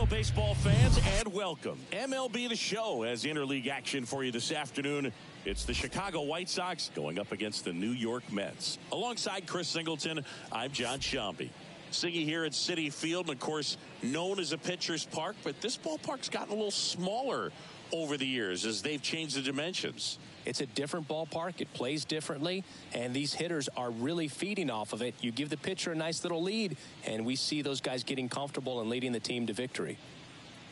baseball fans, and welcome. MLB The Show has interleague action for you this afternoon. It's the Chicago White Sox going up against the New York Mets. Alongside Chris Singleton, I'm John Sciambi. Siggy here at Citi Field, and of course, known as a pitcher's park, but this ballpark's gotten a little smaller over the years as they've changed the dimensions. It's a different ballpark. It plays differently, and these hitters are really feeding off of it. You give the pitcher a nice little lead, and we see those guys getting comfortable and leading the team to victory.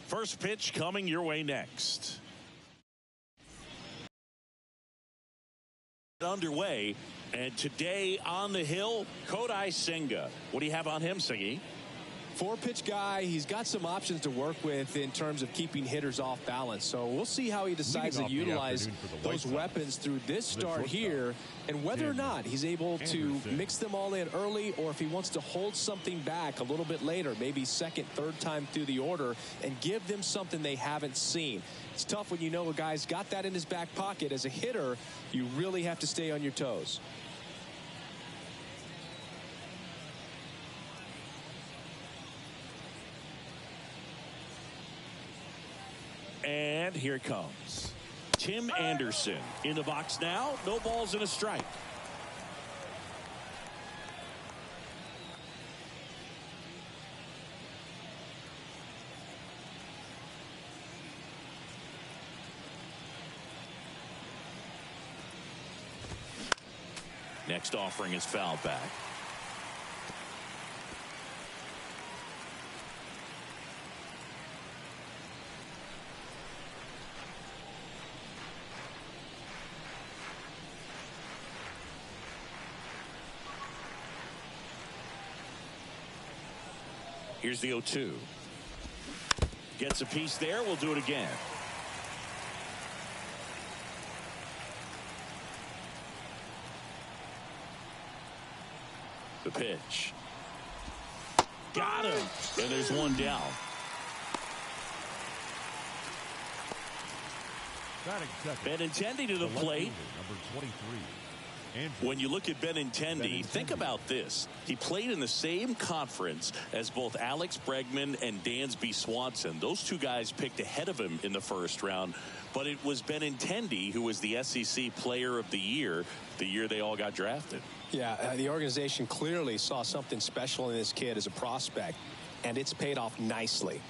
First pitch coming your way next. Underway, and today on the hill, Kodai Senga. What do you have on him, Singy? Four-pitch guy. He's got some options to work with in terms of keeping hitters off balance. So we'll see how he decides to utilize those weapons through this start here, and whether or not he's able to mix them all in early, or if he wants to hold something back a little bit later, maybe second, third time through the order, and give them something they haven't seen. It's tough when you know a guy's got that in his back pocket. As a hitter, you really have to stay on your toes. And here it comes. Tim Anderson in the box now. No balls and a strike. Next offering is fouled back. Here's the 0-2. Gets a piece there. We'll do it again. The pitch. Got him. And there's one down. Benintendi to the plate. Number 23. When you look at Benintendi, think about this. He played in the same conference as both Alex Bregman and Dansby Swanson. Those two guys picked ahead of him in the first round, but it was Benintendi who was the SEC Player of the year they all got drafted. Yeah, the organization clearly saw something special in this kid as a prospect, and it's paid off nicely.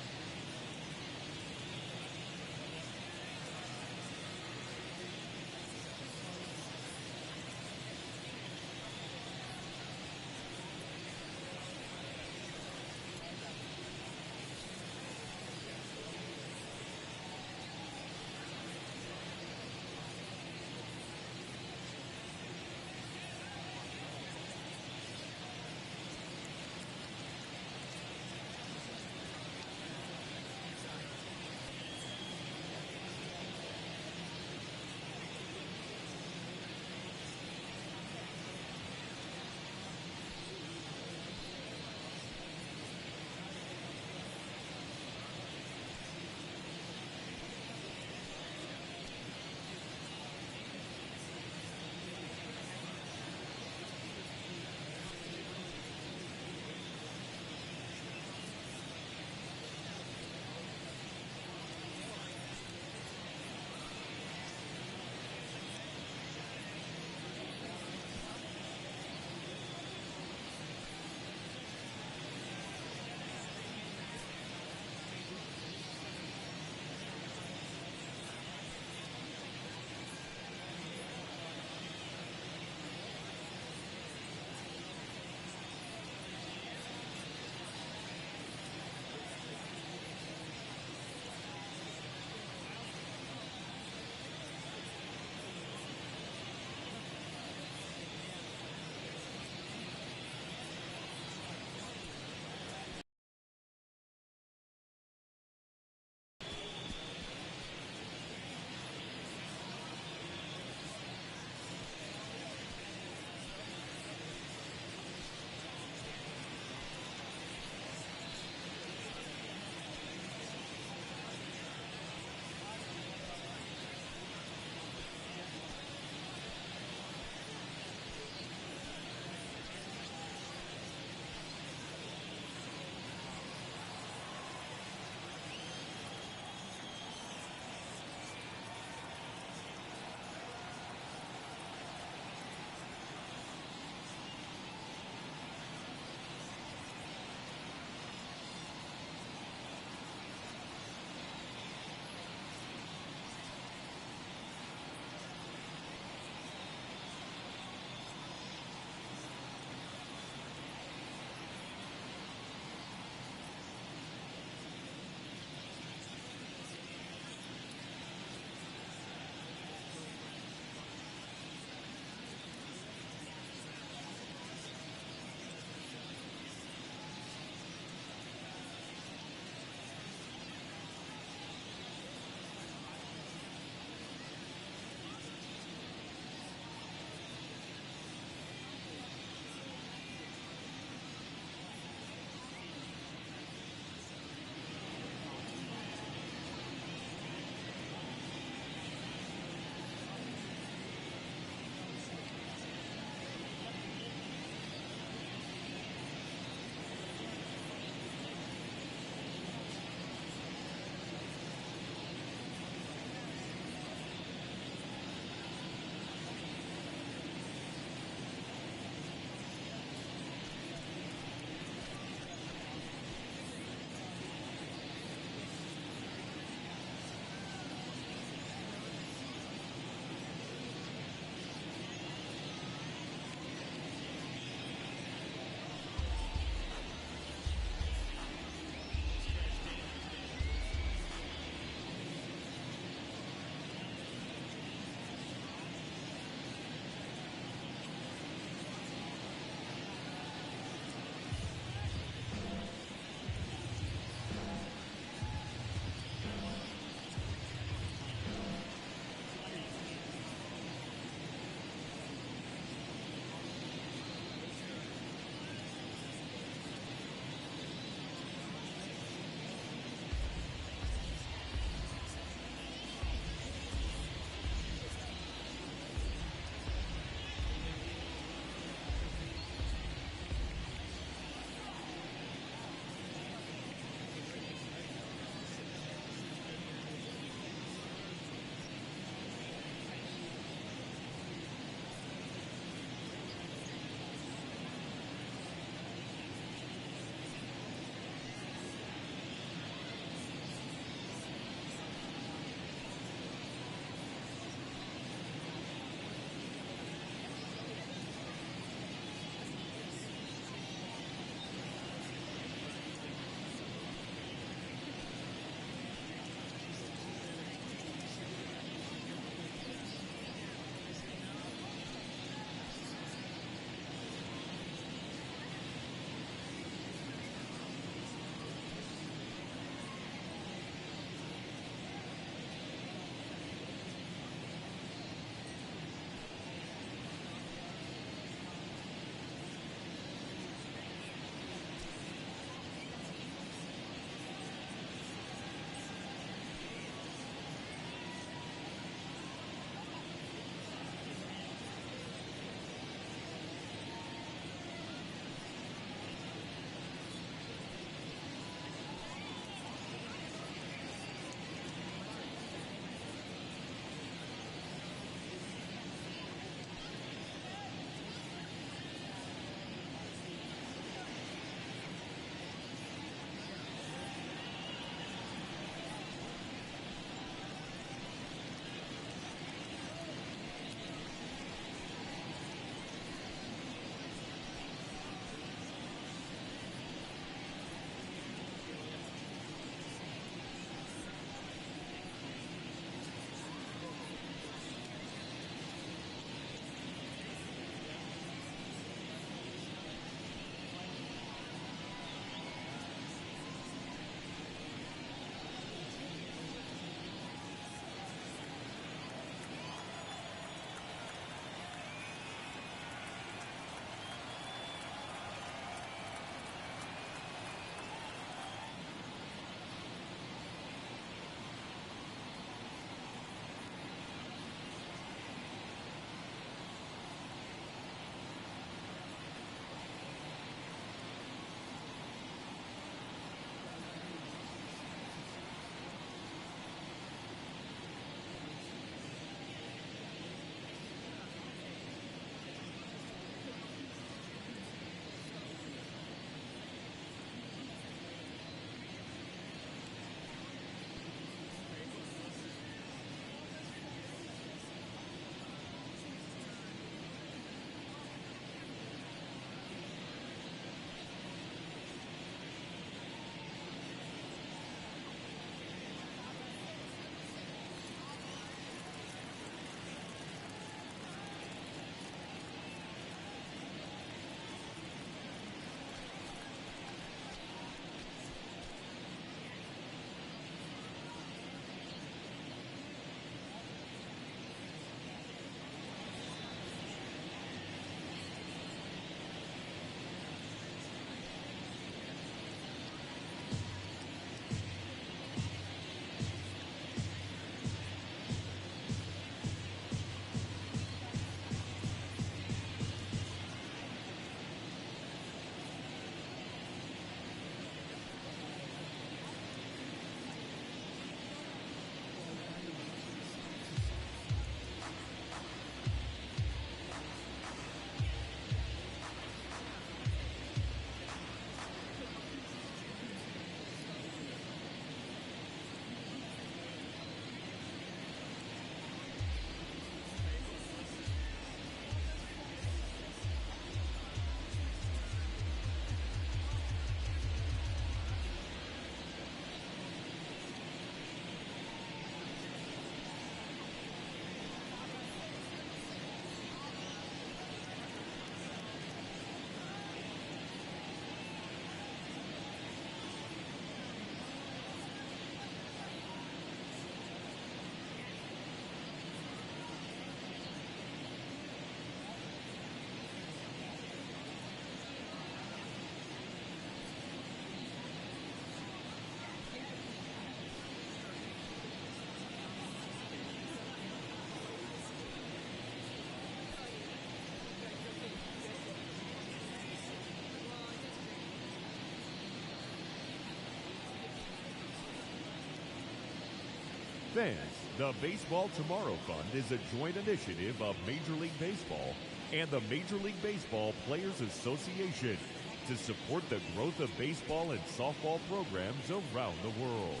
Fans, the Baseball Tomorrow Fund is a joint initiative of Major League Baseball and the Major League Baseball Players Association to support the growth of baseball and softball programs around the world.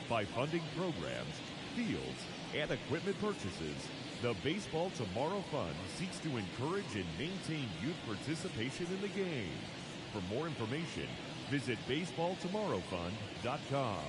By funding programs, fields, and equipment purchases, the Baseball Tomorrow Fund seeks to encourage and maintain youth participation in the game. For more information, visit baseballtomorrowfund.com.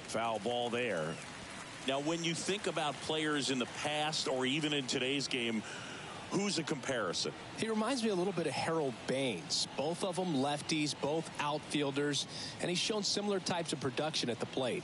Foul ball there. Now, when you think about players in the past or even in today's game, who's a comparison? He reminds me a little bit of Harold Baines. Both of them lefties, both outfielders, and he's shown similar types of production at the plate.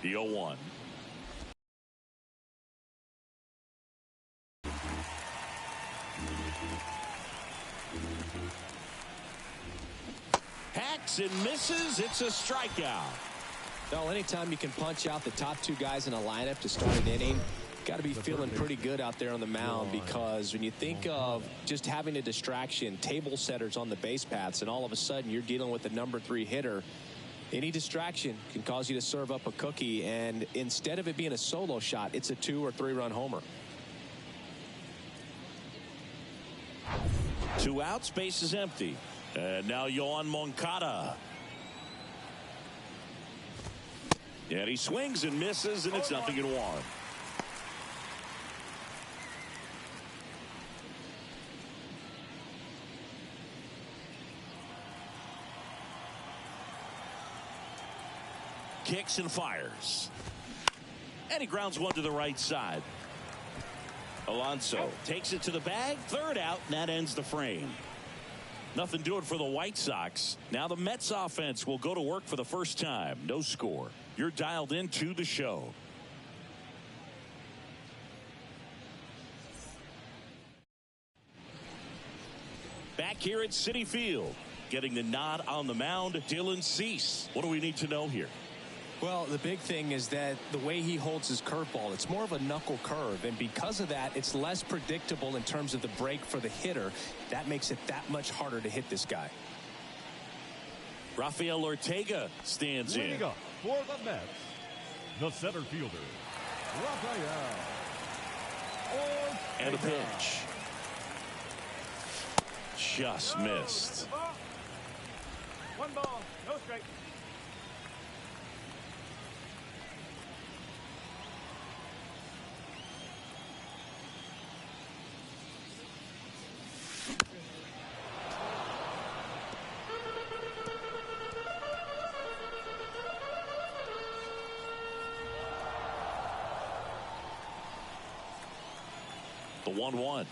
The 0-1. Hacks and misses. It's a strikeout. Well, anytime you can punch out the top two guys in a lineup to start an inning, got to be feeling pretty good out there on the mound, because when you think of just having a distraction, table setters on the base paths, and all of a sudden you're dealing with the #3 hitter, any distraction can cause you to serve up a cookie, and instead of it being a solo shot, it's a 2 or 3 run homer. 2 outs, base is empty. And now Yoan Moncada. And he swings and misses, and it's 0-1. Kicks and fires. And he grounds one to the right side. Alonso takes it to the bag. 3rd out, and that ends the frame. Nothing doing for the White Sox. Now the Mets offense will go to work for the first time. No score. You're dialed into the show. Back here at Citi Field, getting the nod on the mound, Dylan Cease. What do we need to know here? Well, the big thing is that the way he holds his curveball, it's more of a knuckle curve, and because of that, it's less predictable in terms of the break for the hitter. That makes it that much harder to hit this guy. Rafael Ortega stands in. Leading up for the Mets, the center fielder, Rafael Ortega. And a pitch. Just missed. 1 ball, no strike. The 1-1.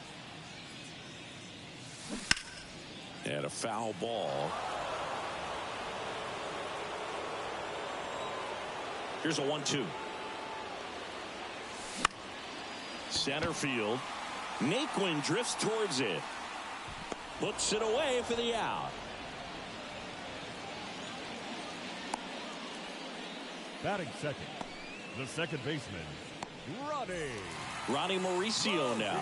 And a foul ball. Here's a 1-2. Center field. Naquin drifts towards it. Puts it away for the out. Batting second, the second baseman, Ronnie Mauricio now.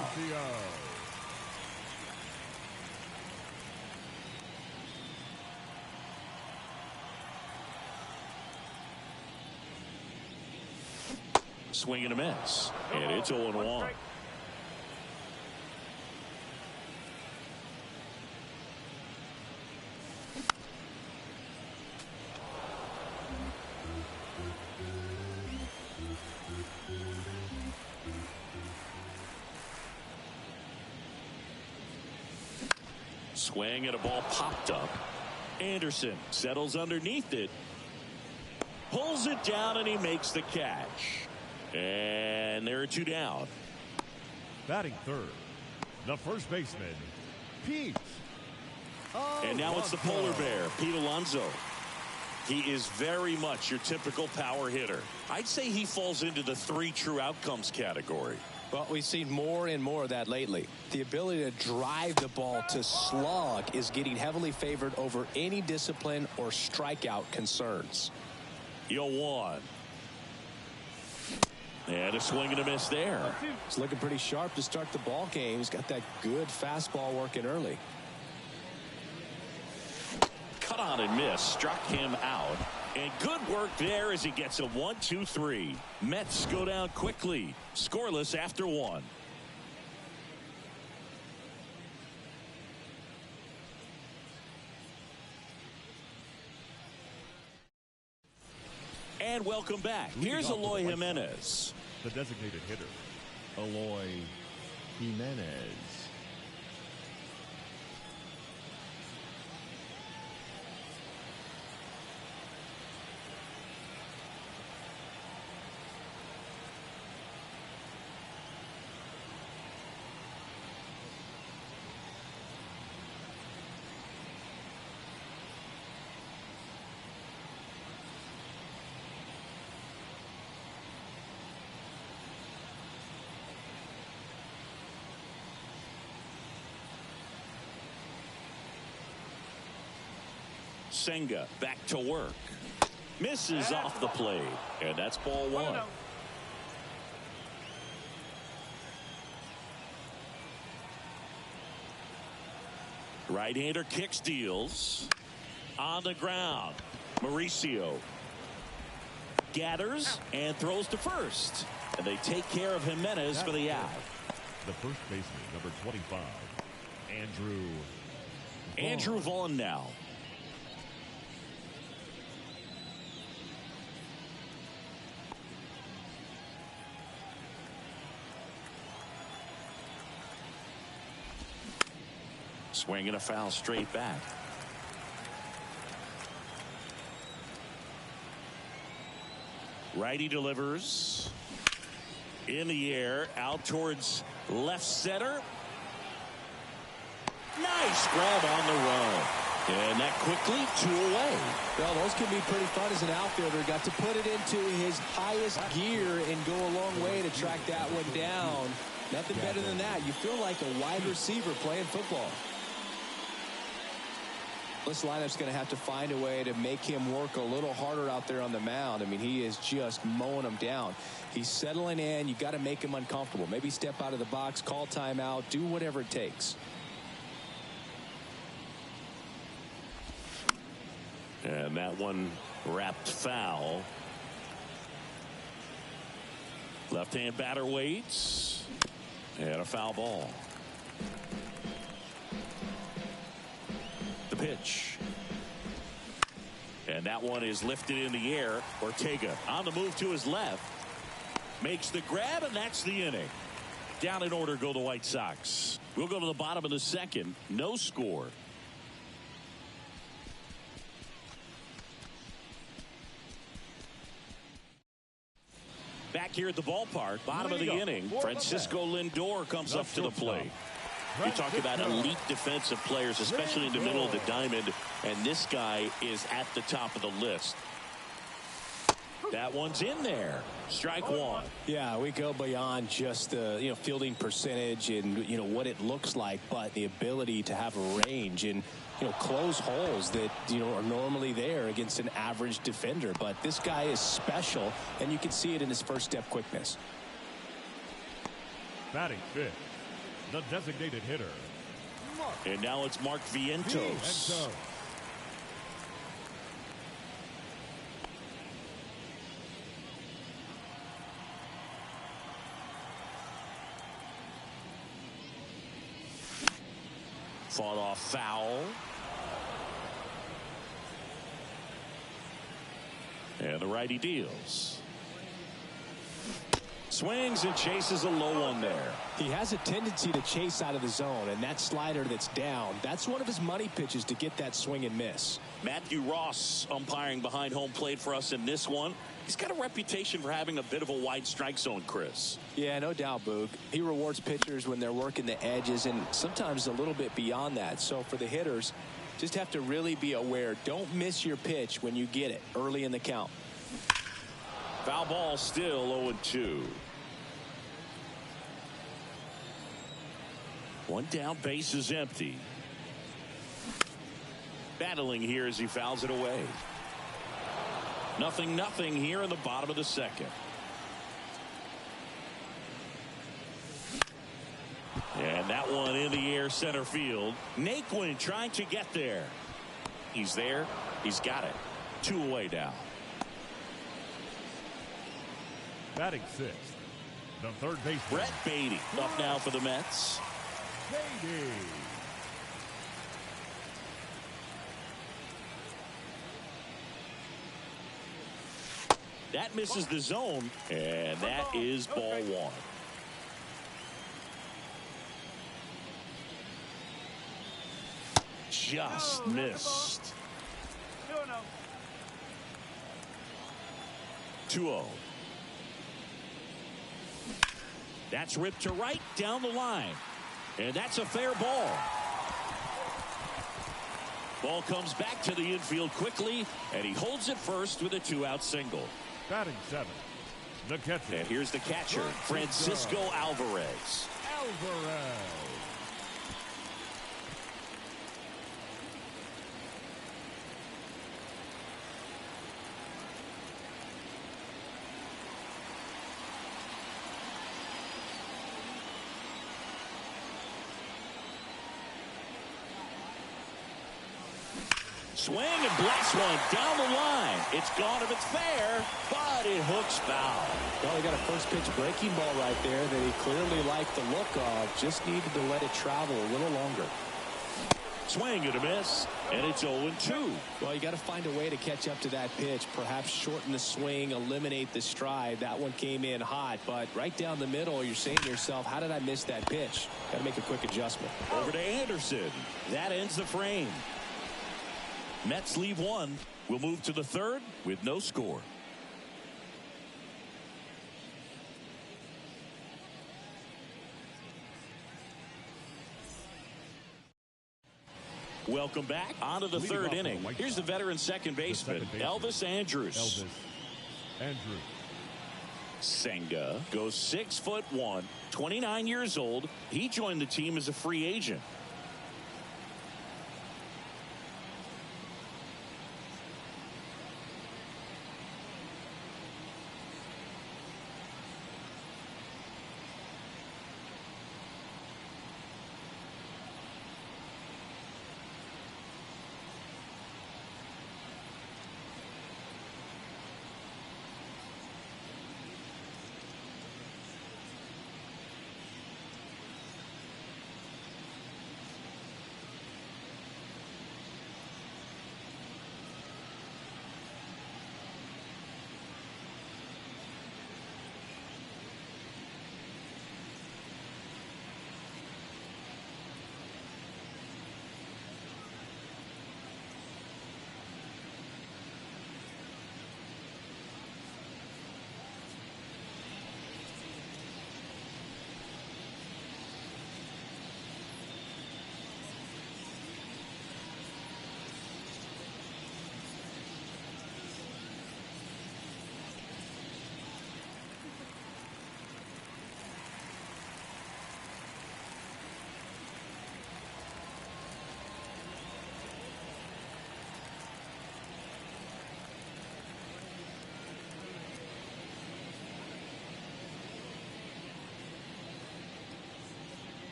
Swing and a miss. And it's 0-1. Swing and a ball popped up. Anderson settles underneath it. Pulls it down and he makes the catch. And there are 2 down. Batting third, the first baseman, Pete. And now it's the polar bear, Pete Alonso. He is very much your typical power hitter. I'd say he falls into the 3 true outcomes category. Well, we've seen more and more of that lately. The ability to drive the ball to slug is getting heavily favored over any discipline or strikeout concerns. 0-1. And a swing and a miss there. It's looking pretty sharp to start the ball game. He's got that good fastball working early. Cut on and miss. Struck him out. And good work there as he gets a 1-2-3. Mets go down quickly. Scoreless after 1. And welcome back. Here's Eloy Jimenez. The designated hitter, Eloy Jimenez. Senga back to work. Misses off the plate. And that's ball one. Right-hander kicks, deals. On the ground. Mauricio gathers and throws to first. And they take care of Jimenez for the out. The first baseman, number 25, Andrew Vaughn now. Swinging a foul straight back. Righty delivers. In the air, out towards left center. Nice grab on the run. And that quickly 2 away. Well, those can be pretty fun as an outfielder. Got to put it into his highest gear and go a long way to track that one down. Nothing better than that. You feel like a wide receiver playing football. This lineup's going to have to find a way to make him work a little harder out there on the mound. I mean, he is just mowing them down. He's settling in. You got to make him uncomfortable. Maybe step out of the box, call timeout, do whatever it takes. And that one wrapped foul. Left-hand batter waits. And a foul ball. The pitch. And that one is lifted in the air. Ortega on the move to his left. Makes the grab, and that's the inning. Down in order go the White Sox. We'll go to the bottom of the second. No score. Back here at the ballpark, bottom of the inning, Francisco Lindor comes up to the plate. You talk about elite defensive players, especially in the middle of the diamond, and this guy is at the top of the list. That one's in there. Strike one. Yeah, we go beyond just the fielding percentage and what it looks like, but the ability to have a range and close holes that are normally there against an average defender. But this guy is special, and you can see it in his first step quickness. batting fifth, the designated hitter. And now it's Mark Vientos. Fought off foul. And the righty deals. Swings and chases a low one there. He has a tendency to chase out of the zone, and that slider that's down, that's one of his money pitches to get that swing and miss. Matthew Ross umpiring behind home plate for us in this one. He's got a reputation for having a bit of a wide strike zone, Chris. Yeah, no doubt, Boog. He rewards pitchers when they're working the edges and sometimes a little bit beyond that. So for the hitters, just have to really be aware. Don't miss your pitch when you get it early in the count. Foul ball, still 0-2. One down, base is empty. Battling here as he fouls it away. 0-0 here in the bottom of the second. And that one in the air, center field. Naquin trying to get there. He's there. He's got it. 2 away now. Batting sixth, the third baseman, Brett Beatty up now for the Mets. Beatty. That misses the zone, and that is ball one. Just missed. 2-0. That's ripped to right down the line. And that's a fair ball. Ball comes back to the infield quickly, and he holds it first with a 2-out single. Batting seventh, the catcher. And here's the catcher, Francisco Alvarez. swing and blast one down the line. It's gone if it's fair, but it hooks foul. Well, he got a first pitch breaking ball right there that he clearly liked the look of. Just needed to let it travel a little longer. Swing and a miss, and it's 0-2. Well, you got to find a way to catch up to that pitch. Perhaps shorten the swing, eliminate the stride. That one came in hot, but right down the middle, you're saying to yourself, how did I miss that pitch? Got to make a quick adjustment. Over to Anderson. That ends the frame. Mets leave one. We'll move to the third with no score. Welcome back on to the third inning. Here's the veteran second baseman, Elvis Andrus. Senga goes 6'1", 29 years old. He joined the team as a free agent.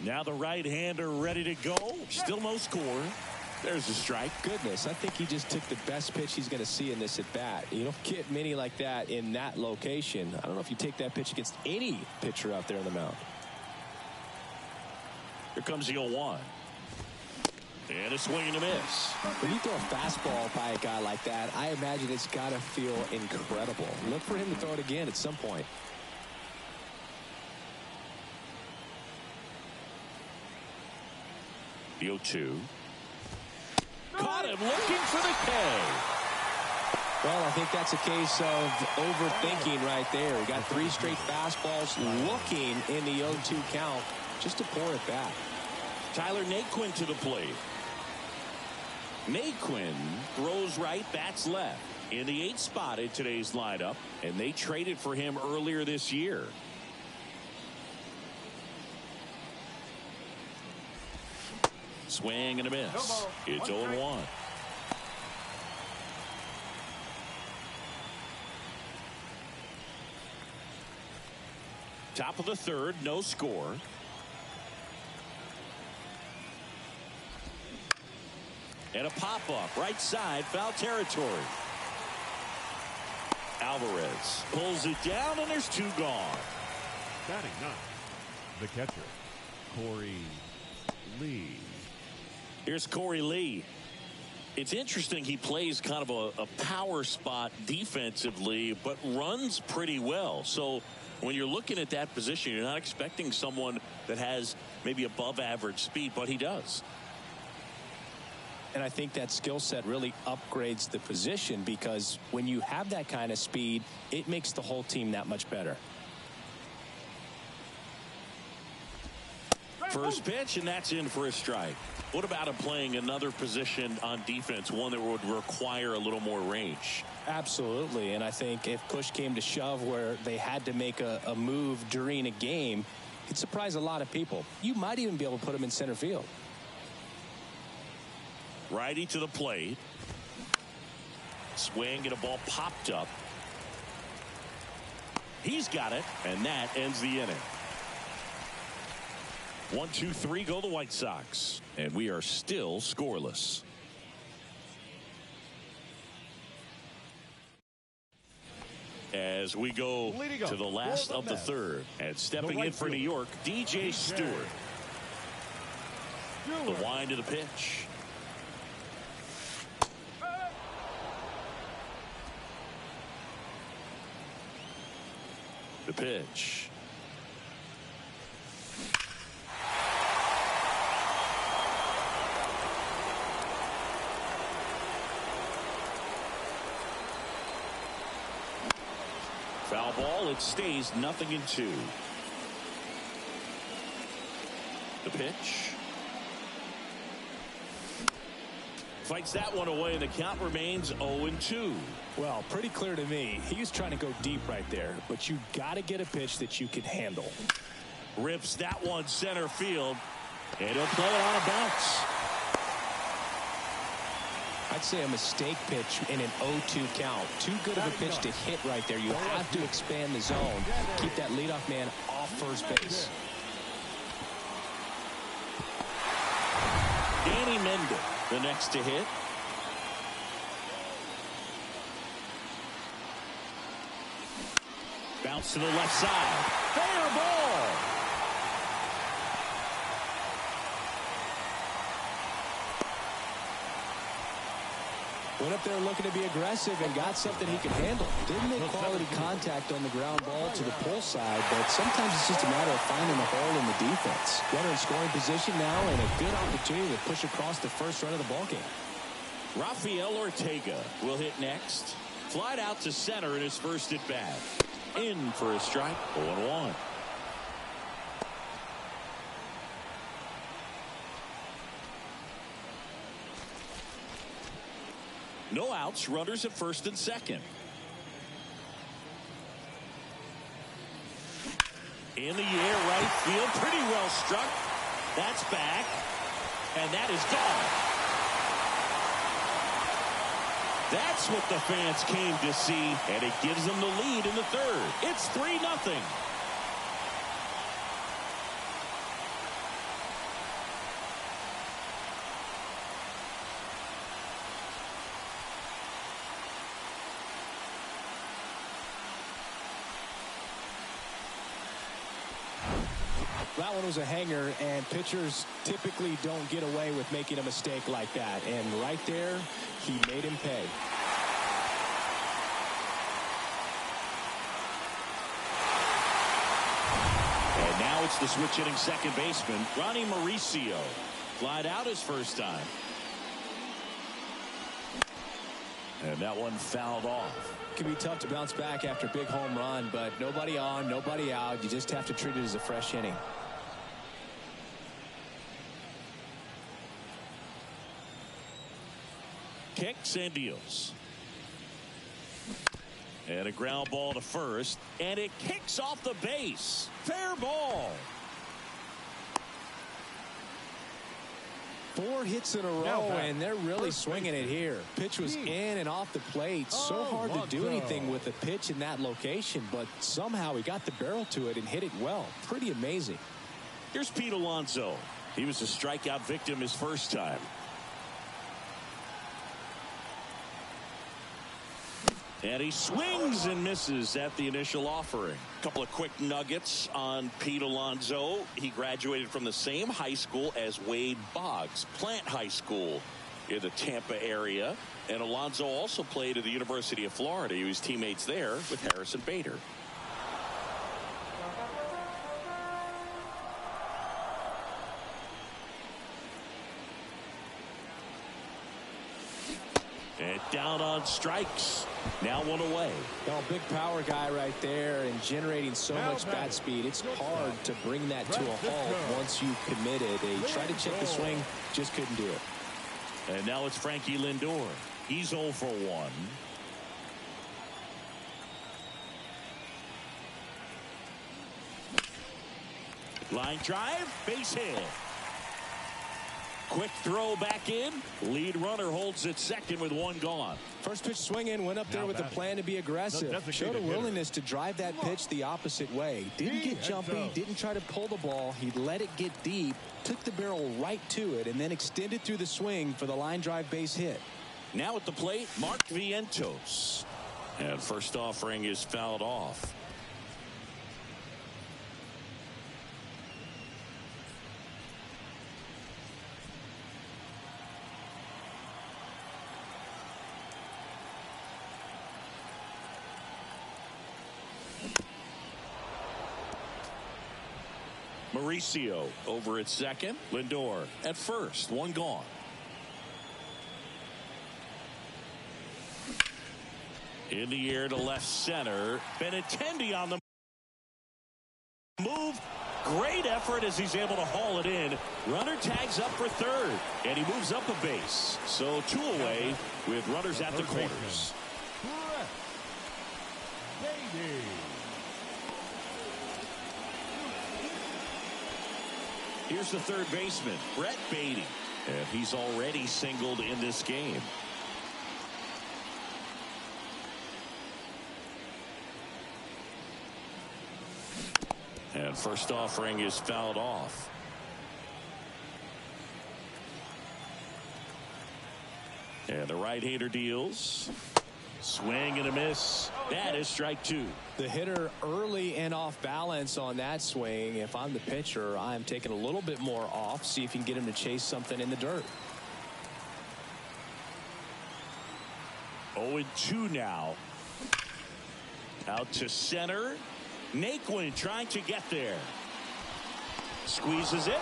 Now the right-hander ready to go. Still no score. There's a strike. Goodness, I think he just took the best pitch he's going to see in this at-bat. You don't get many like that in that location. I don't know if you take that pitch against any pitcher out there on the mound. Here comes the 0-1. And a swing and a miss. When you throw a fastball by a guy like that, I imagine it's got to feel incredible. Look for him to throw it again at some point. The 0-2. Caught him looking for the K. Well, I think that's a case of overthinking right there. He got 3 straight fastballs looking in the 0-2 count just to pour it back. Tyler Naquin to the plate. Naquin throws right, bats left. In the 8th spot in today's lineup, and they traded for him earlier this year. Swing and a miss. It's 0-1. Top of the 3rd, no score. And a pop-up, right side, foul territory. Alvarez pulls it down, and there's 2 gone. Batting 9th, the catcher, Corey Lee. Here's Corey Lee. It's interesting he plays kind of a power spot defensively, but runs pretty well. So when you're looking at that position, you're not expecting someone that has maybe above average speed, but he does. And I think that skill set really upgrades the position, because when you have that kind of speed, it makes the whole team that much better. First pitch, and that's in for a strike. What about him playing another position on defense, one that would require a little more range? Absolutely, and I think if push came to shove where they had to make a move during a game, it'd surprise a lot of people. You might even be able to put him in center field. Righty to the plate. Swing and a ball popped up. He's got it, and that ends the inning. 1, 2, 3 go the White Sox, and we are still scoreless. As we go to the last of the 3rd, and stepping in for New York, DJ Stewart. The wind of the pitch. The pitch. Foul ball. It stays 0-2. The pitch. Fights that one away, and the count remains 0-2. Well, pretty clear to me. He was trying to go deep right there, but you got to get a pitch that you can handle. Rips that one center field, and he'll play it on a bounce. I'd say a mistake pitch in an 0-2 count. Too good of a pitch to hit right there. You have to expand the zone. Keep that leadoff man off first base. Danny Mendel, the next to hit. Bounce to the left side. Fair ball. Went up there looking to be aggressive and got something he could handle. Didn't make quality contact on the ground ball to the pull side, but sometimes it's just a matter of finding a hole in the defense. Runner in scoring position now, and a good opportunity to push across the first run of the ballgame. Rafael Ortega will hit next. Flied out to center in his first at bat. In for a strike. 0-1. No outs, runners at first and second. In the air, right field, pretty well struck. That's back, and that is gone. That's what the fans came to see, and it gives them the lead in the 3rd. It's 3-0. That one was a hanger, and pitchers typically don't get away with making a mistake like that. And right there, he made him pay. And now it's the switch hitting second baseman, Ronnie Mauricio. Flied out his first time. And that one fouled off. It can be tough to bounce back after a big home run, but nobody on, nobody out. You just have to treat it as a fresh inning. Kicks and deals. And a ground ball to first. And it kicks off the base. Fair ball. 4 hits in a row, and they're really swinging it here. Pitch was in and off the plate. So hard to do anything with a pitch in that location, but somehow he got the barrel to it and hit it well. Pretty amazing. Here's Pete Alonso. He was a strikeout victim his first time. And he swings and misses at the initial offering. A couple of quick nuggets on Pete Alonso. He graduated from the same high school as Wade Boggs, Plant High School in the Tampa area. And Alonso also played at the University of Florida. He was teammates there with Harrison Bader. And down on strikes. Now one away. Well, big power guy right there and generating so much bat speed. It's hard to bring that to a halt once you've committed. He tried to check the swing, just couldn't do it. And now it's Frankie Lindor. He's 0 for 1. Line drive, base hit. Quick throw back in. Lead runner holds at second with 1 gone. First pitch swinging, went up there with a plan to be aggressive. Showed a willingness to drive that pitch the opposite way. Didn't get jumpy, didn't try to pull the ball. He let it get deep, took the barrel right to it, and then extended through the swing for the line drive base hit. Now at the plate, Mark Vientos. And first offering is fouled off. Mauricio over at second. Lindor at first. 1 gone. In the air to left center. Benintendi on the move. Great effort as he's able to haul it in. Runner tags up for third. And he moves up a base. So 2 away with runners at the corners. Here's the third baseman, Brett Beatty. And he's already singled in this game. And first offering is fouled off. And the right-hander deals. Swing and a miss. That is strike 2. The hitter early and off balance on that swing. If I'm the pitcher, I'm taking a little bit more off. See if you can get him to chase something in the dirt. 0-2 now. Out to center. Naquin trying to get there. Squeezes it.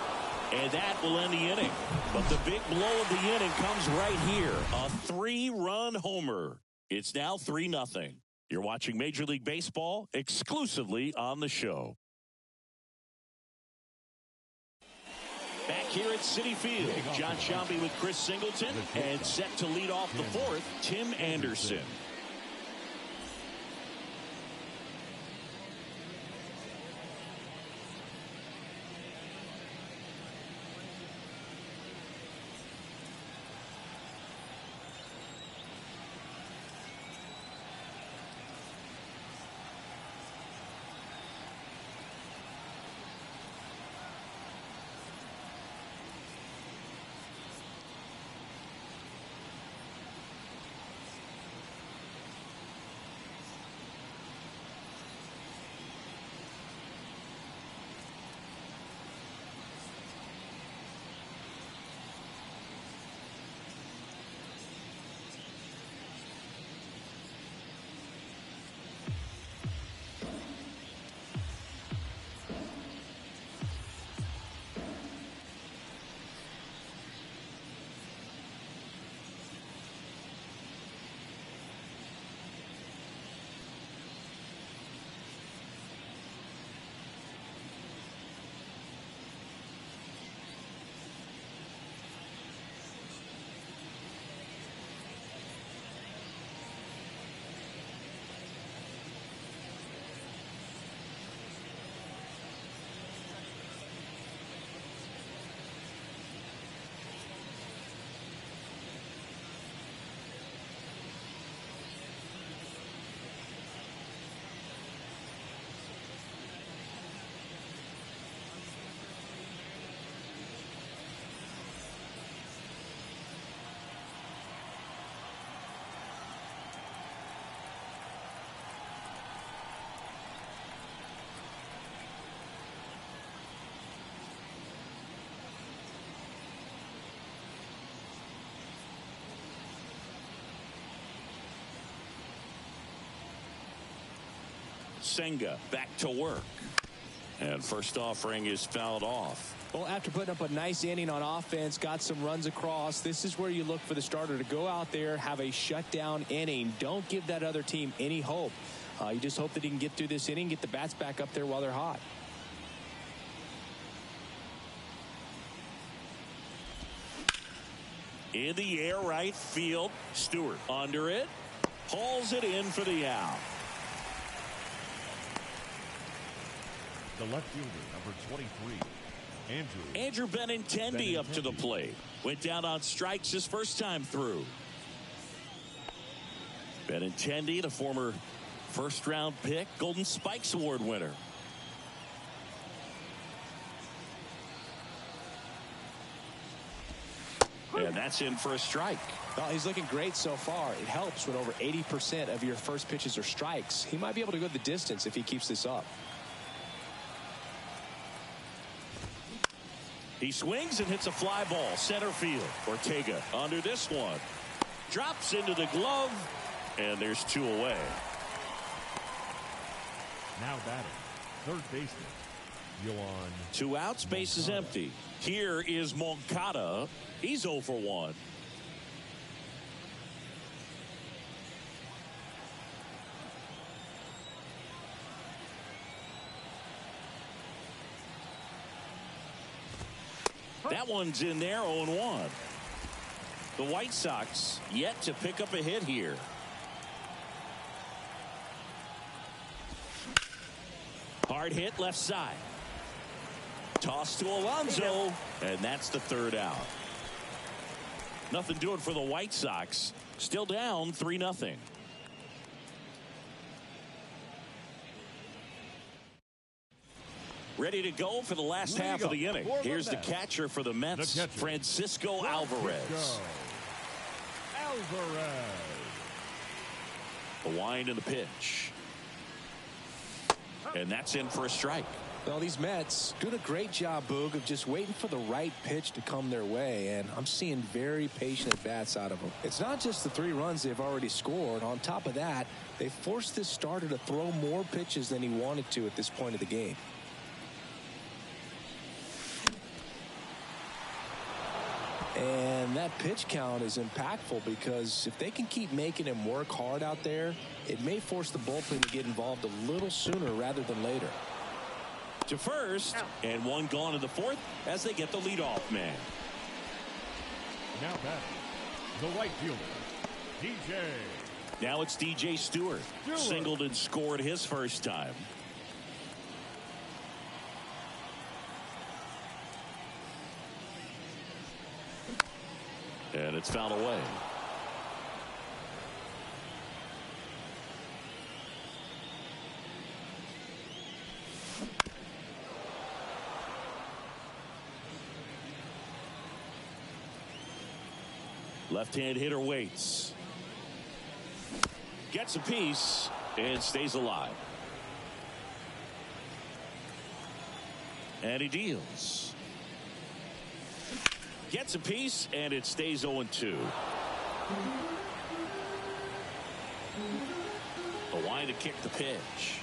And that will end the inning. But the big blow of the inning comes right here. A 3-run homer. It's now 3-0. You're watching Major League Baseball exclusively on the show. Back here at Citi Field, John Sciambi with Chris Singleton, and set to lead off the 4th, Tim Anderson. Senga back to work. And first offering is fouled off. Well, after putting up a nice inning on offense, got some runs across, this is where you look for the starter to go out there, have a shutdown inning. Don't give that other team any hope. You just hope that he can get through this inning, get the bats back up there while they're hot. In the air, right field. Stewart under it. Hauls it in for the out. The left fielder, number 23, Andrew Benintendi up to the plate. Went down on strikes his first time through. Benintendi, the former first-round pick, Golden Spikes Award winner. And that's in for a strike. Well, he's looking great so far. It helps when over 80% of your first pitches are strikes. He might be able to go the distance if he keeps this up. He swings and hits a fly ball center field. Ortega under this one. Drops into the glove, and there's 2 away. now batting, third baseman, Yohan. 2 outs, base is empty. Here is Moncada. He's 0 for 1. That one's in there, 0-1. The White Sox yet to pick up a hit here. Hard hit left side. Toss to Alonso, and that's the 3rd out. Nothing doing for the White Sox. Still down 3-0. Ready to go for the last half of the inning. Here's the catcher for the Mets, Francisco Alvarez. The wind and the pitch. And that's in for a strike. Well, these Mets doing a great job, Boog, of just waiting for the right pitch to come their way, and I'm seeing very patient at-bats out of them. It's not just the 3 runs they've already scored. On top of that, they forced this starter to throw more pitches than he wanted to at this point of the game. And that pitch count is impactful because if they can keep making him work hard out there, it may force the bullpen to get involved a little sooner rather than later. To first, and 1 gone in the 4th as they get the leadoff man. Now batting, the right fielder, DJ. Now it's DJ Stewart. Singled and scored his first time. And it's fouled away. Left-hand hitter waits. Gets a piece and stays alive. And he deals. Gets a piece, and it stays 0-2. The wind to kick the pitch.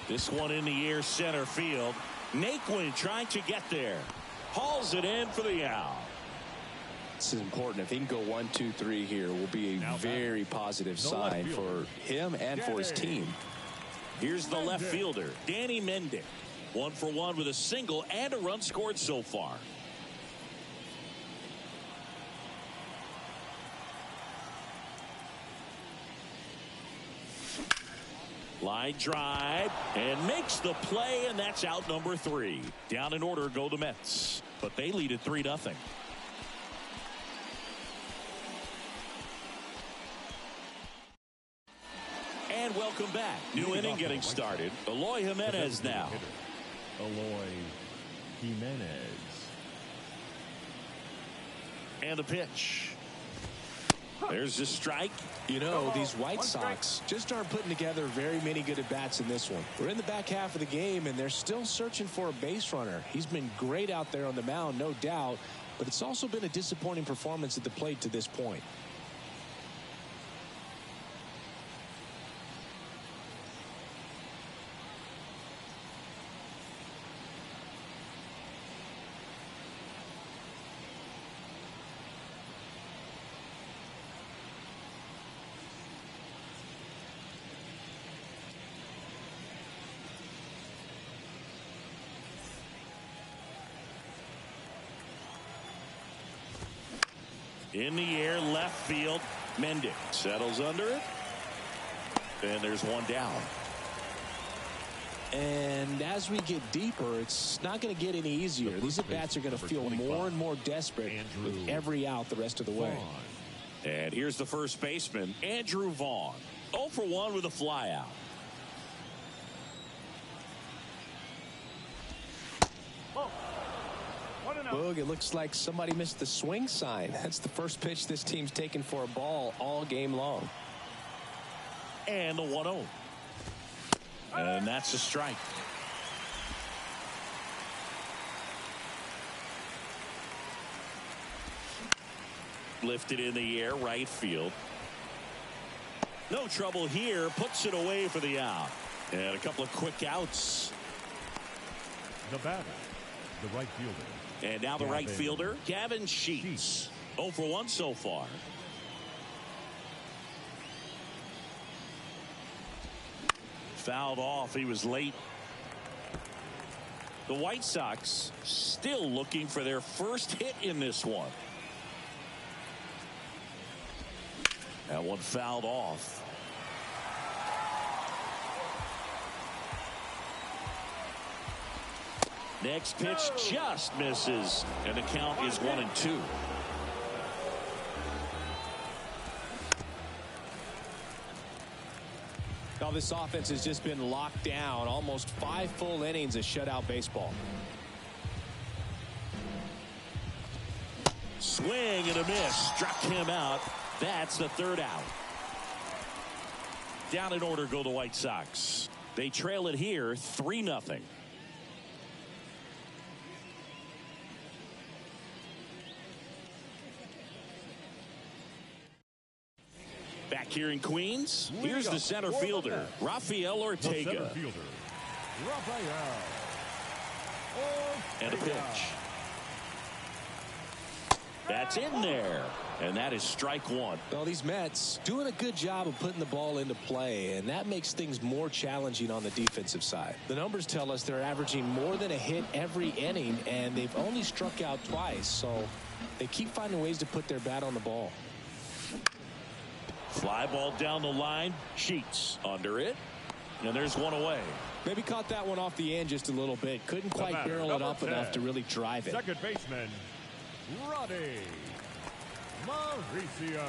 This one in the air center field. Naquin trying to get there. Hauls it in for the out. This is important. If he can go 1, 2, 3 here, will be a very positive sign for him and for his team. Here's the left fielder, Danny Mendick. 1 for 1 with a single and a run scored so far. Line drive and makes the play, and that's out number 3. Down in order go the Mets, but they lead at 3-0. And welcome back. New inning getting started. Eloy Jimenez now. Eloy Jimenez. And the pitch. There's the strike. You know, these White Sox just aren't putting together very many good at-bats in this one. We're in the back half of the game, and they're still searching for a base runner. He's been great out there on the mound, no doubt, but it's also been a disappointing performance at the plate to this point. In the air, left field. Mendick settles under it. And there's one down. And as we get deeper, it's not going to get any easier. These at-bats are going to feel more and more desperate with every out the rest of the way. And here's the first baseman, Andrew Vaughn. 0 for 1 with a flyout. Boog, it looks like somebody missed the swing sign. That's the first pitch this team's taken for a ball all game long. And the 1-0. And that's a strike. Lifted in the air, right field. No trouble here. Puts it away for the out. And a couple of quick outs. The batter, the right fielder. And now the right fielder, Gavin Sheets. 0 for 1 so far. Fouled off. He was late. The White Sox still looking for their first hit in this one. That one fouled off. Next pitch just misses, and the count is 1-2. Now this offense has just been locked down. Almost 5 full innings of shutout baseball. Swing and a miss. Struck him out. That's the third out. Down in order go the White Sox. They trail it here 3-0. Back here in Queens, here's the center fielder, Rafael Ortega. Center fielder, Rafael. And a pitch. That's in there. And that is strike one. Well, these Mets doing a good job of putting the ball into play, and that makes things more challenging on the defensive side. The numbers tell us they're averaging more than a hit every inning, and they've only struck out twice, so they keep finding ways to put their bat on the ball. Fly ball down the line. Sheets under it. And there's one away. Maybe caught that one off the end just a little bit. Couldn't quite barrel it up enough to really drive it. Second baseman, Roddy Mauricio.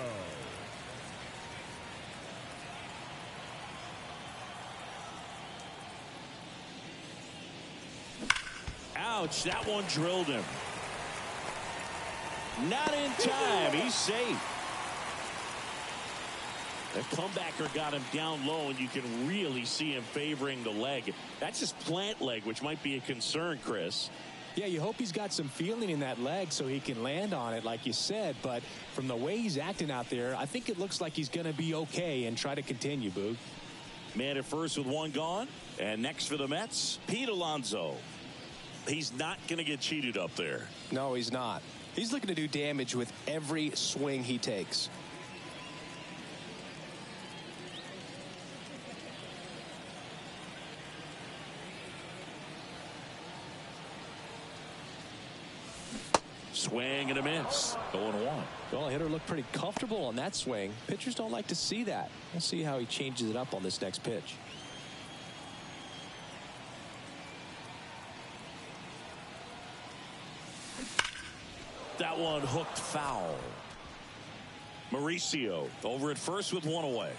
Ouch, that one drilled him. Not in time. He's safe. The comebacker got him down low, and you can really see him favoring the leg. That's his plant leg, which might be a concern, Chris. Yeah, you hope he's got some feeling in that leg so he can land on it, like you said. But from the way he's acting out there, I think it looks like he's going to be okay and try to continue, Boog. Man at first with one gone. And next for the Mets, Pete Alonso. He's not going to get cheated up there. No, he's not. He's looking to do damage with every swing he takes. Swing and a miss. 0-1. Well, hitter looked pretty comfortable on that swing. Pitchers don't like to see that. We'll see how he changes it up on this next pitch. That one hooked foul. Mauricio over at first with one away.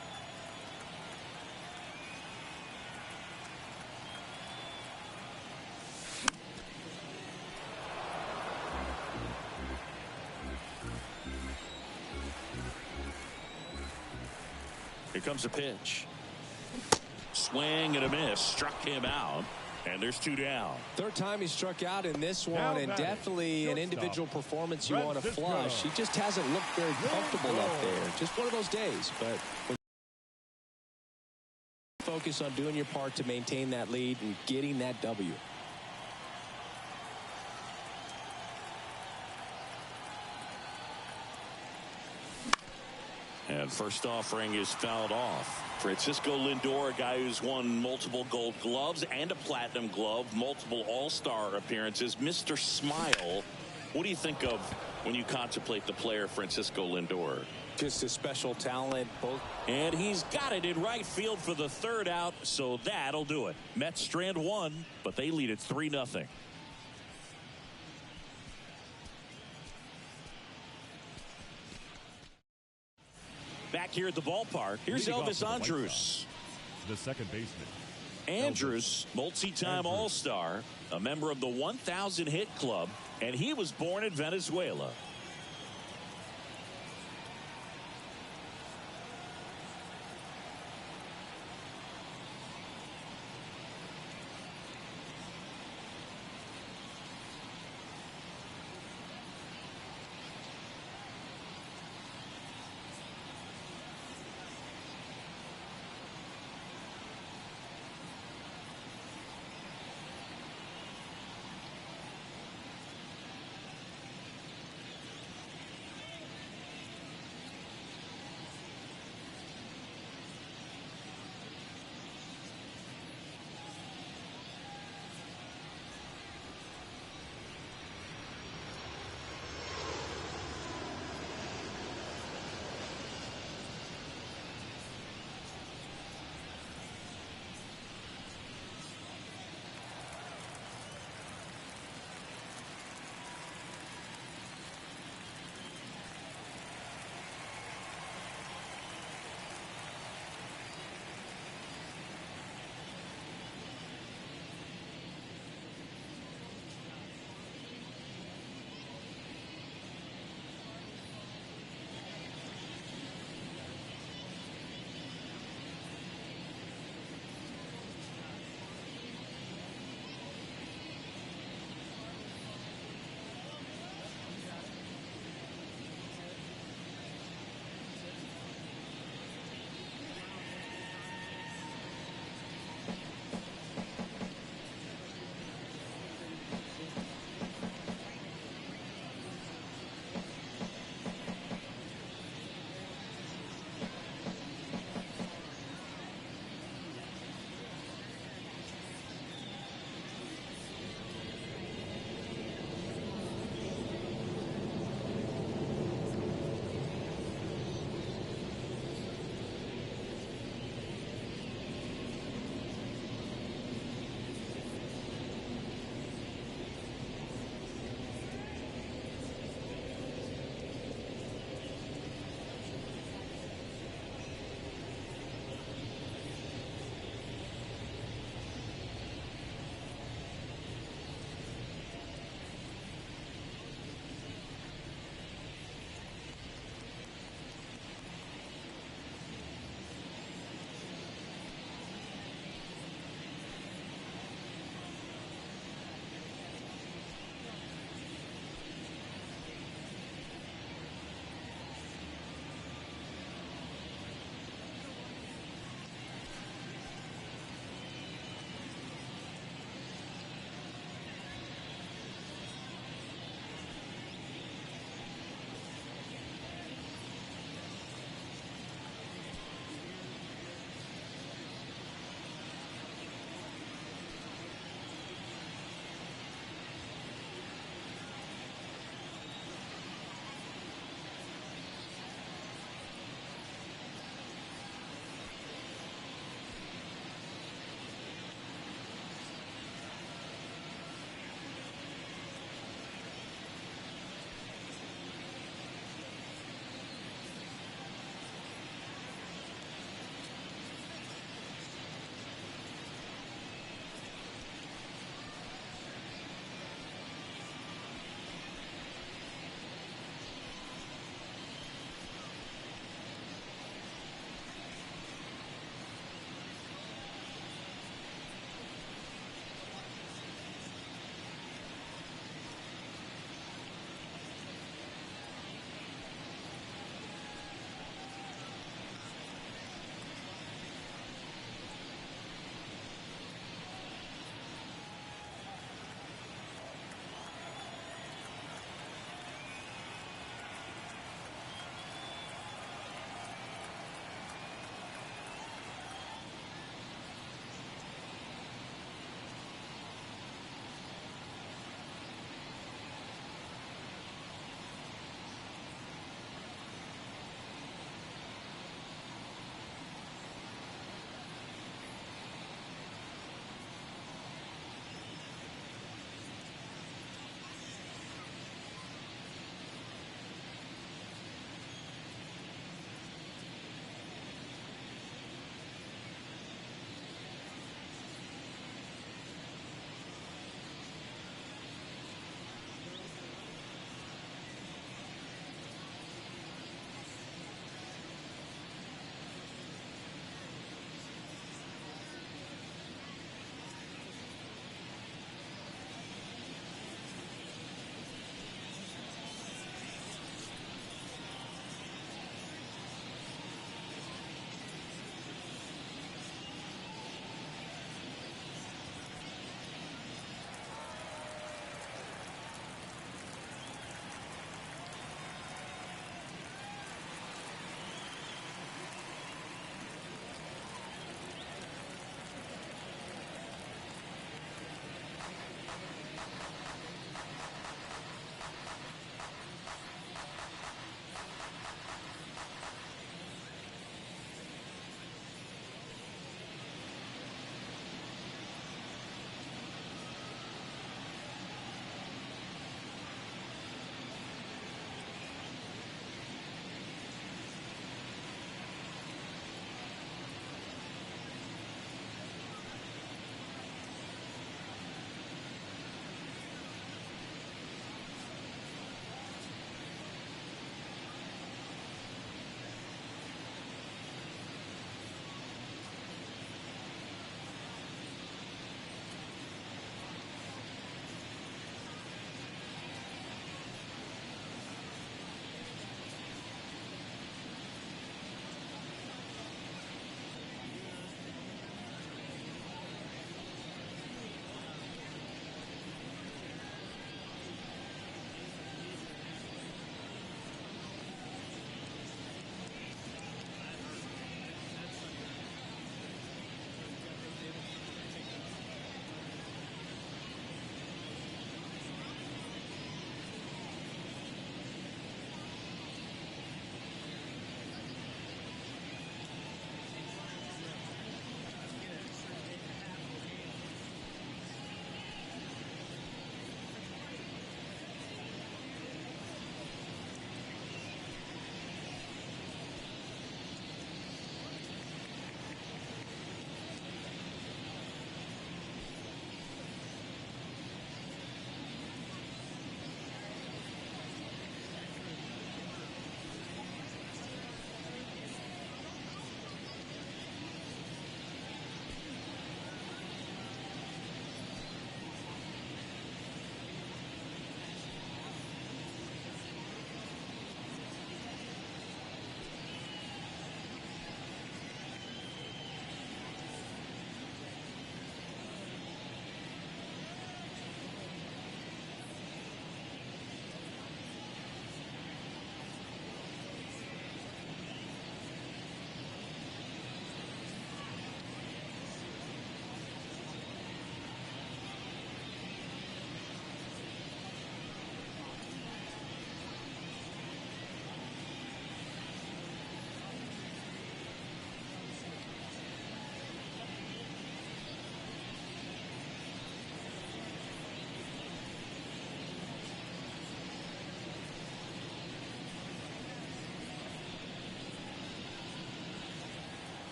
Here comes a pitch. Swing and a miss. Struck him out. And there's two down. Third time he struck out in this one, and definitely an individual performance you want to flush. He just hasn't looked very comfortable up there. Just one of those days. But when you focus on doing your part to maintain that lead and getting that W. And first offering is fouled off. Francisco Lindor, a guy who's won multiple gold gloves and a platinum glove, multiple all-star appearances. Mr. Smile What do you think of when you contemplate the player Francisco Lindor? Just a special talent. And he's got it in right field for the third out, so that'll do it. Mets strand one, but they lead it 3-0. Back here at the ballpark, here's Elvis Andrus. The second baseman. Andrus, multi-time All-Star, a member of the 1,000 hit club, and he was born in Venezuela.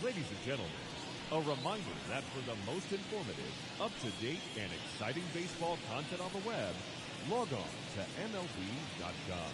Ladies and gentlemen, a reminder that for the most informative, up-to-date, and exciting baseball content on the web, log on to MLB.com.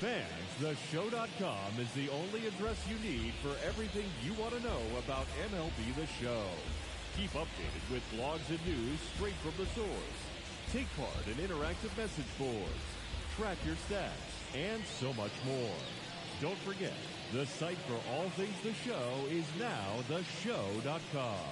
Fans, theshow.com is the only address you need for everything you want to know about MLB The Show. Keep updated with blogs and news straight from the source. Take part in interactive message boards. Track your stats, and so much more. Don't forget, the site for all things The Show is now theshow.com.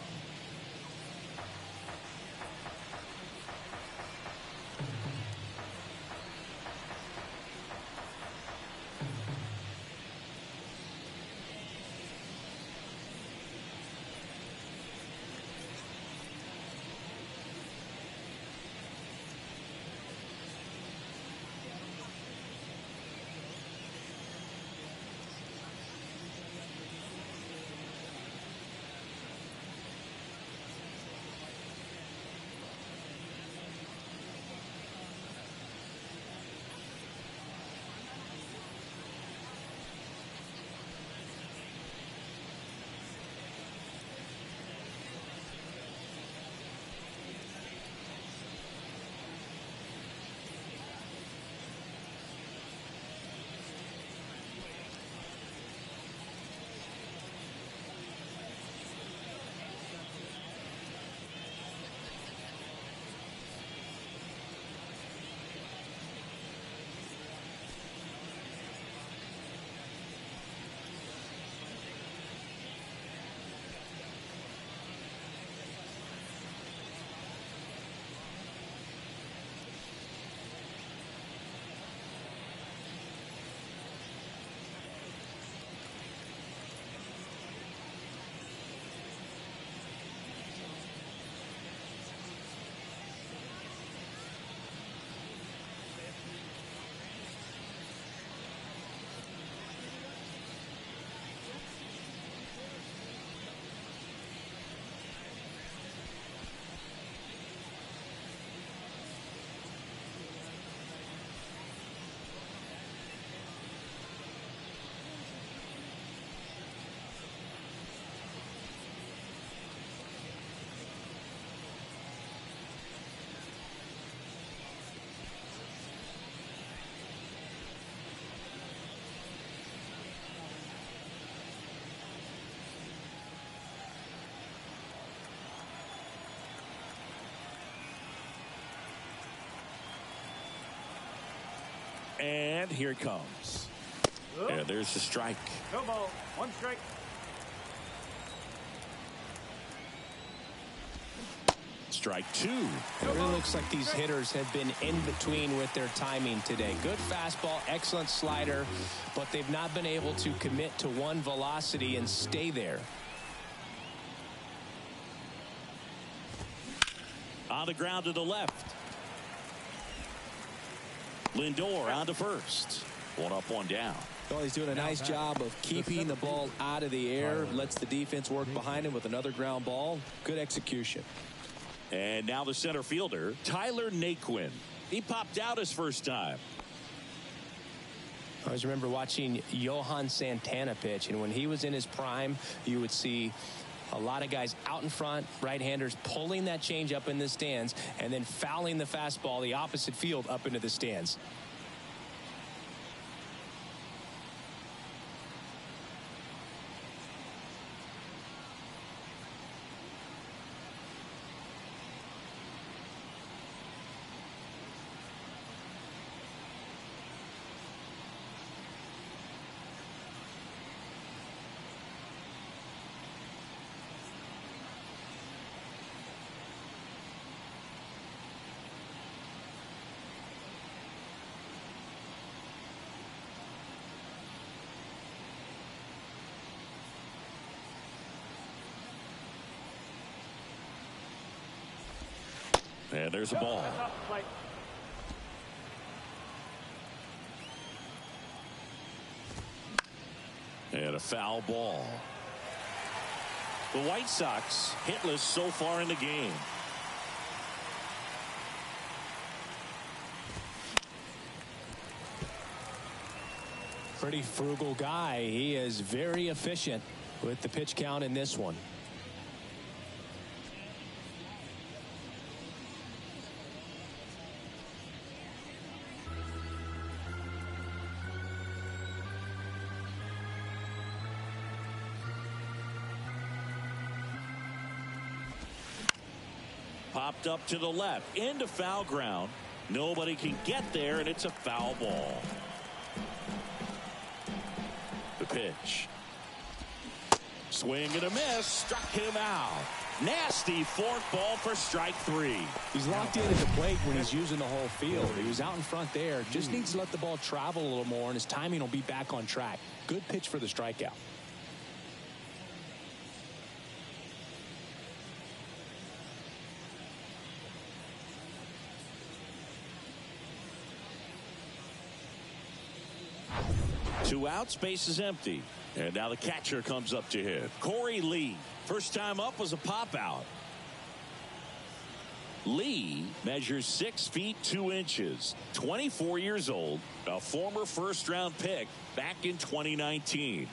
And here it comes. And there's the strike. No ball. One strike. Strike two. It really looks like these hitters have been in between with their timing today. Good fastball, excellent slider, but they've not been able to commit to one velocity and stay there. On the ground to the left. Lindor on to first. One up, one down. Well, he's doing a nice job of keeping the ball out of the air. Lets the defense work behind him with another ground ball. Good execution. And now the center fielder, Tyler Naquin. He popped out his first time. I always remember watching Johan Santana pitch, and when he was in his prime, you would see a lot of guys out in front, right-handers pulling that change up in the stands and then fouling the fastball the opposite field up into the stands. And there's a ball. And a foul ball. The White Sox hitless so far in the game. Pretty frugal guy. He is very efficient with the pitch count in this one. Chopped up to the left into foul ground. Nobody can get there, and it's a foul ball. The pitch. Swing and a miss. Struck him out. Nasty fourth ball for strike 3. He's locked in at the plate when he's using the whole field. He was out in front there. Just needs to let the ball travel a little more, and his timing will be back on track. Good pitch for the strikeout. Two outs, base is empty. And now the catcher comes up to hit. Corey Lee. First time up was a pop out. Lee measures 6 feet 2 inches. 24 years old. A former first-round pick back in 2019.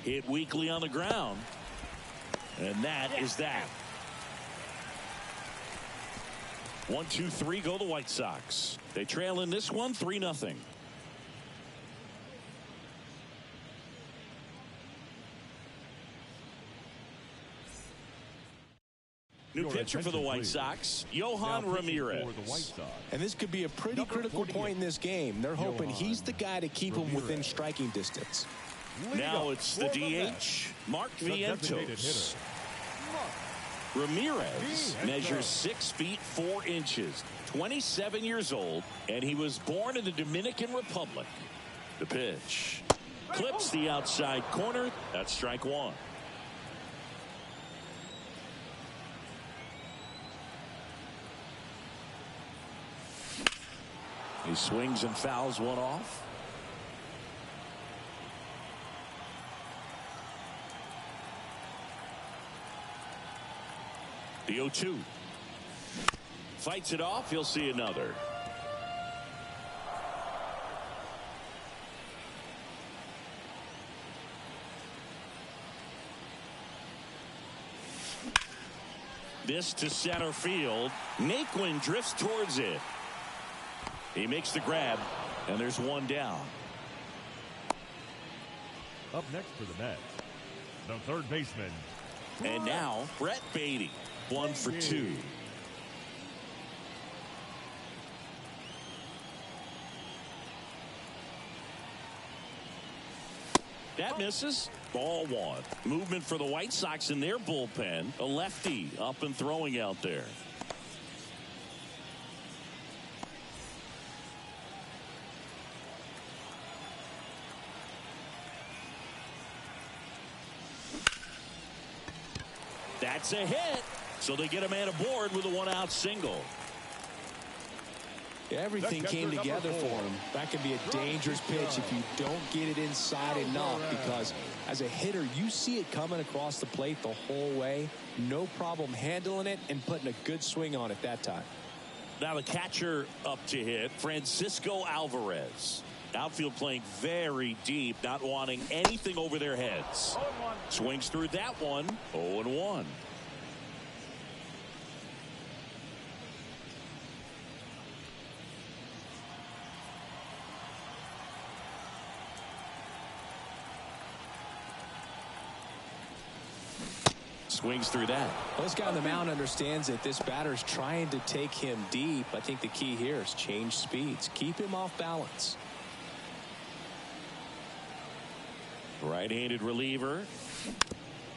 Hit weakly on the ground. And that is that. 1-2-3 go the White Sox. They trail in this one 3-0. New pitcher for the White Sox, Johan Ramirez. And this could be a pretty critical point in this game. They're hoping he's the guy to keep him within striking distance. Now it's the DH, Mark Vientos. Ramirez measures 6 feet 4 inches, 27 years old, and he was born in the Dominican Republic. The pitch clips the outside corner. That's strike one. He swings and fouls one off. The 0-2. Fights it off. He'll see another. This to center field. Naquin drifts towards it. He makes the grab, and there's one down. Up next for the Mets, the third baseman. And now, Brett Beatty, 1 for 2. That misses. Ball one. Movement for the White Sox in their bullpen. A lefty up and throwing out there. That's a hit. So they get a man aboard with a 1-out single. Everything came together for him. That could be a dangerous pitch if you don't get it inside enough, because as a hitter, you see it coming across the plate the whole way. No problem handling it and putting a good swing on it that time. Now the catcher up to hit, Francisco Alvarez. Outfield playing very deep, not wanting anything over their heads. Swings through that one, 0-1. Swings through that. Well, this guy on the mound understands that this batter's trying to take him deep. I think the key here is change speeds. Keep him off balance. Right-handed reliever.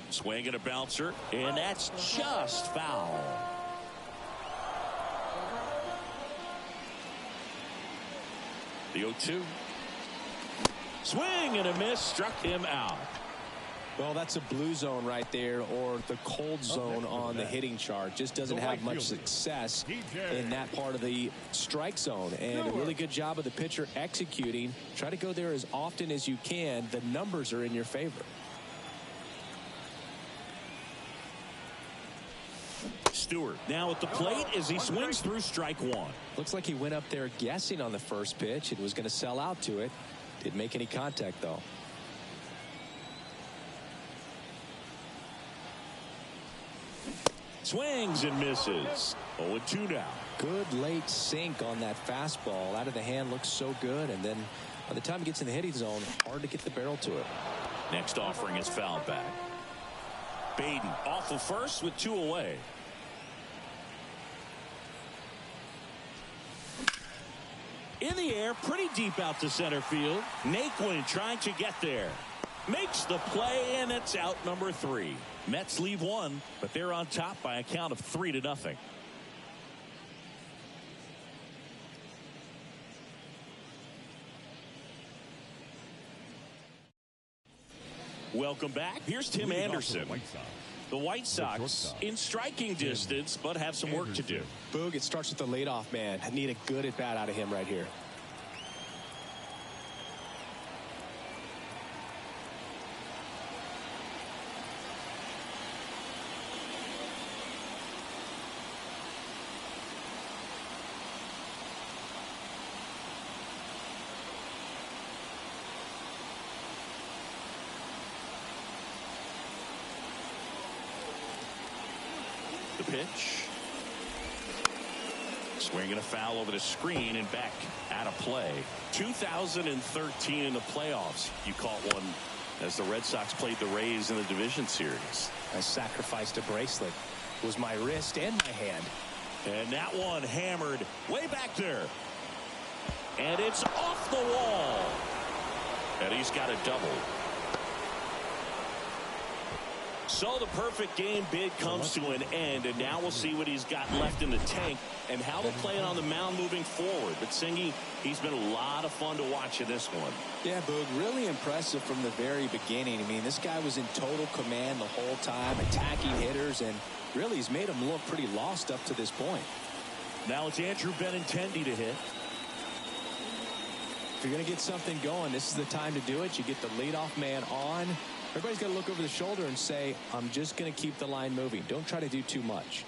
Swing and a bouncer. And that's just foul. The 0-2. Swing and a miss. Struck him out. Well, that's a blue zone right there, or the cold zone on the hitting chart. Just doesn't have much success in that part of the strike zone. And a really good job of the pitcher executing. Try to go there as often as you can. The numbers are in your favor. Stewart now at the plate as he swings through strike one. Looks like he went up there guessing on the first pitch and was going to sell out to it. Didn't make any contact, though. Swings and misses. 0-2 now. Good late sink on that fastball. Out of the hand looks so good, and then by the time it gets in the hitting zone, hard to get the barrel to it. Next offering is fouled back. Beatty off of first with 2 away. In the air, pretty deep out to center field. Naquin trying to get there. Makes the play, and it's out number 3. Mets leave one, but they're on top by a count of 3-0. Welcome back. Here's Tim Anderson. The White Sox in striking distance, but have some work to do. Boog, it starts with the leadoff man. I need a good at bat out of him right here. pitch. Swinging a foul over the screen and back out of play. 2013 in the playoffs. You caught one as the Red Sox played the Rays in the division series. I sacrificed a bracelet. It was my wrist and my hand. And that one hammered way back there. And it's off the wall. And he's got a double. So the perfect game bid comes to an end, and now we'll see what he's got left in the tank and how they'll play it on the mound moving forward. But Singy, he's been a lot of fun to watch in this one. Yeah, Boog, really impressive from the very beginning. I mean, this guy was in total command the whole time, attacking hitters, and really he's made them look pretty lost up to this point. Now it's Andrew Benintendi to hit. If you're going to get something going, this is the time to do it. You get the leadoff man on. Everybody's got to look over the shoulder and say, I'm just going to keep the line moving. Don't try to do too much.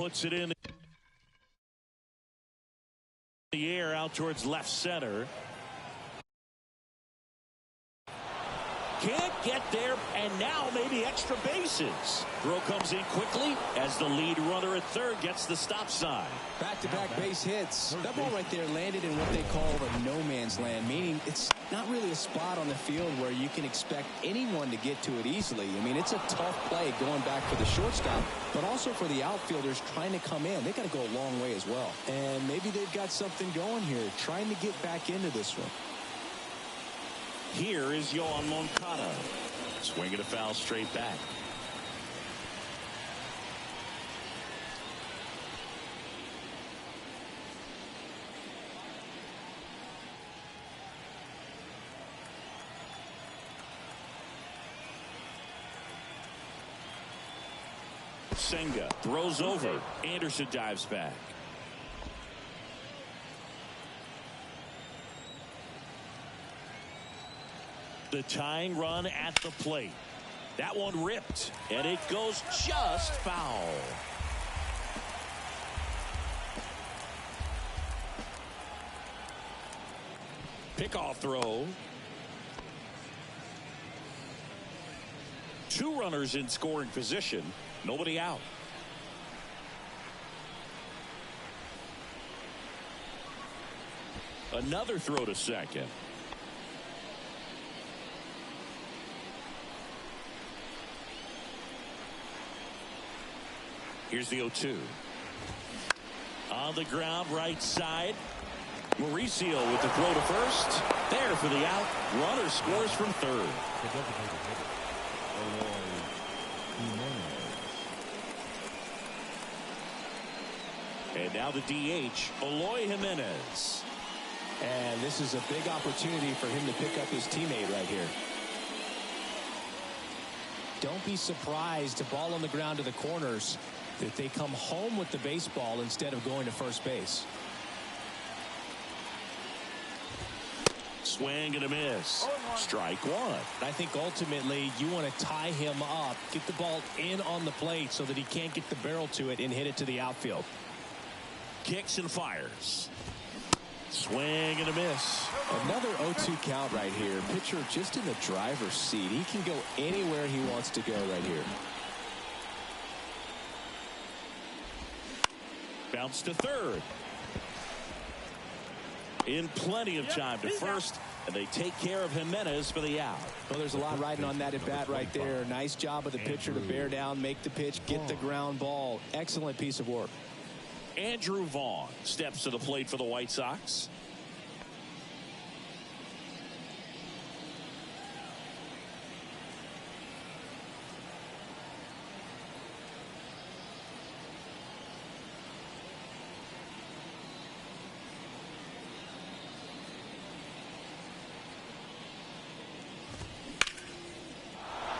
puts it in the air out towards left center. Can't get there, and now maybe extra bases. Throw comes in quickly as the lead runner at third gets the stop sign. Back-to-back base hits. That ball right there landed in what they call the no man's land, meaning it's not really a spot on the field where you can expect anyone to get to it easily. I mean, it's a tough play going back for the shortstop, but also for the outfielders trying to come in. They got to go a long way as well. And maybe they've got something going here, trying to get back into this one. Here is Yohan Moncada. Swinging a foul straight back. Senga throws over. Anderson dives back. The tying run at the plate. That one ripped, and it goes just foul. Pickoff throw. Two runners in scoring position. Nobody out. Another throw to second. Here's the 0-2. On the ground, right side. Mauricio with the throw to first. There for the out. Runner scores from third. And now the DH, Eloy Jimenez. And this is a big opportunity for him to pick up his teammate right here. Don't be surprised to ball on the ground to the corners that they come home with the baseball instead of going to first base. Swing and a miss. Strike one. I think ultimately you want to tie him up, get the ball in on the plate so that he can't get the barrel to it and hit it to the outfield. Kicks and fires. Swing and a miss. Another 0-2 count right here. Pitcher just in the driver's seat. He can go anywhere he wants to go right here. Bounce to third. In plenty of time to first, and they take care of Jimenez for the out. Well, there's a lot riding on that at bat right there. Nice job of the pitcher to bear down, make the pitch, get the ground ball. Excellent piece of work. Andrew Vaughn steps to the plate for the White Sox.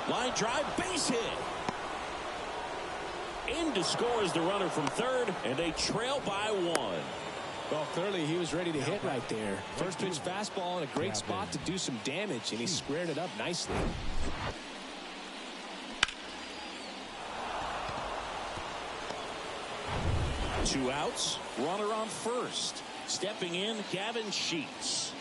Line drive, base hit. In to score is the runner from third, and they trail by one. Well, clearly he was ready to hit right there. First pitch fastball in a great spot to do some damage, and he squared it up nicely. Two outs, runner on first. Stepping in, Gavin Sheets.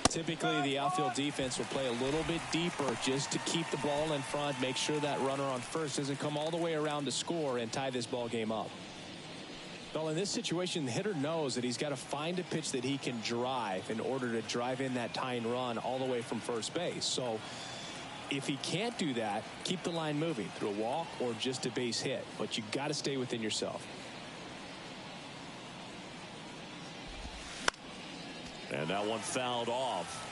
Typically, the outfield defense will play a little bit deeper just to keep the ball in front, make sure that runner on first doesn't come all the way around to score and tie this ball game up. Well, in this situation, the hitter knows that he's got to find a pitch that he can drive in order to drive in that tying run all the way from first base. So if he can't do that, keep the line moving through a walk or just a base hit. But you got to stay within yourself. And that one fouled off.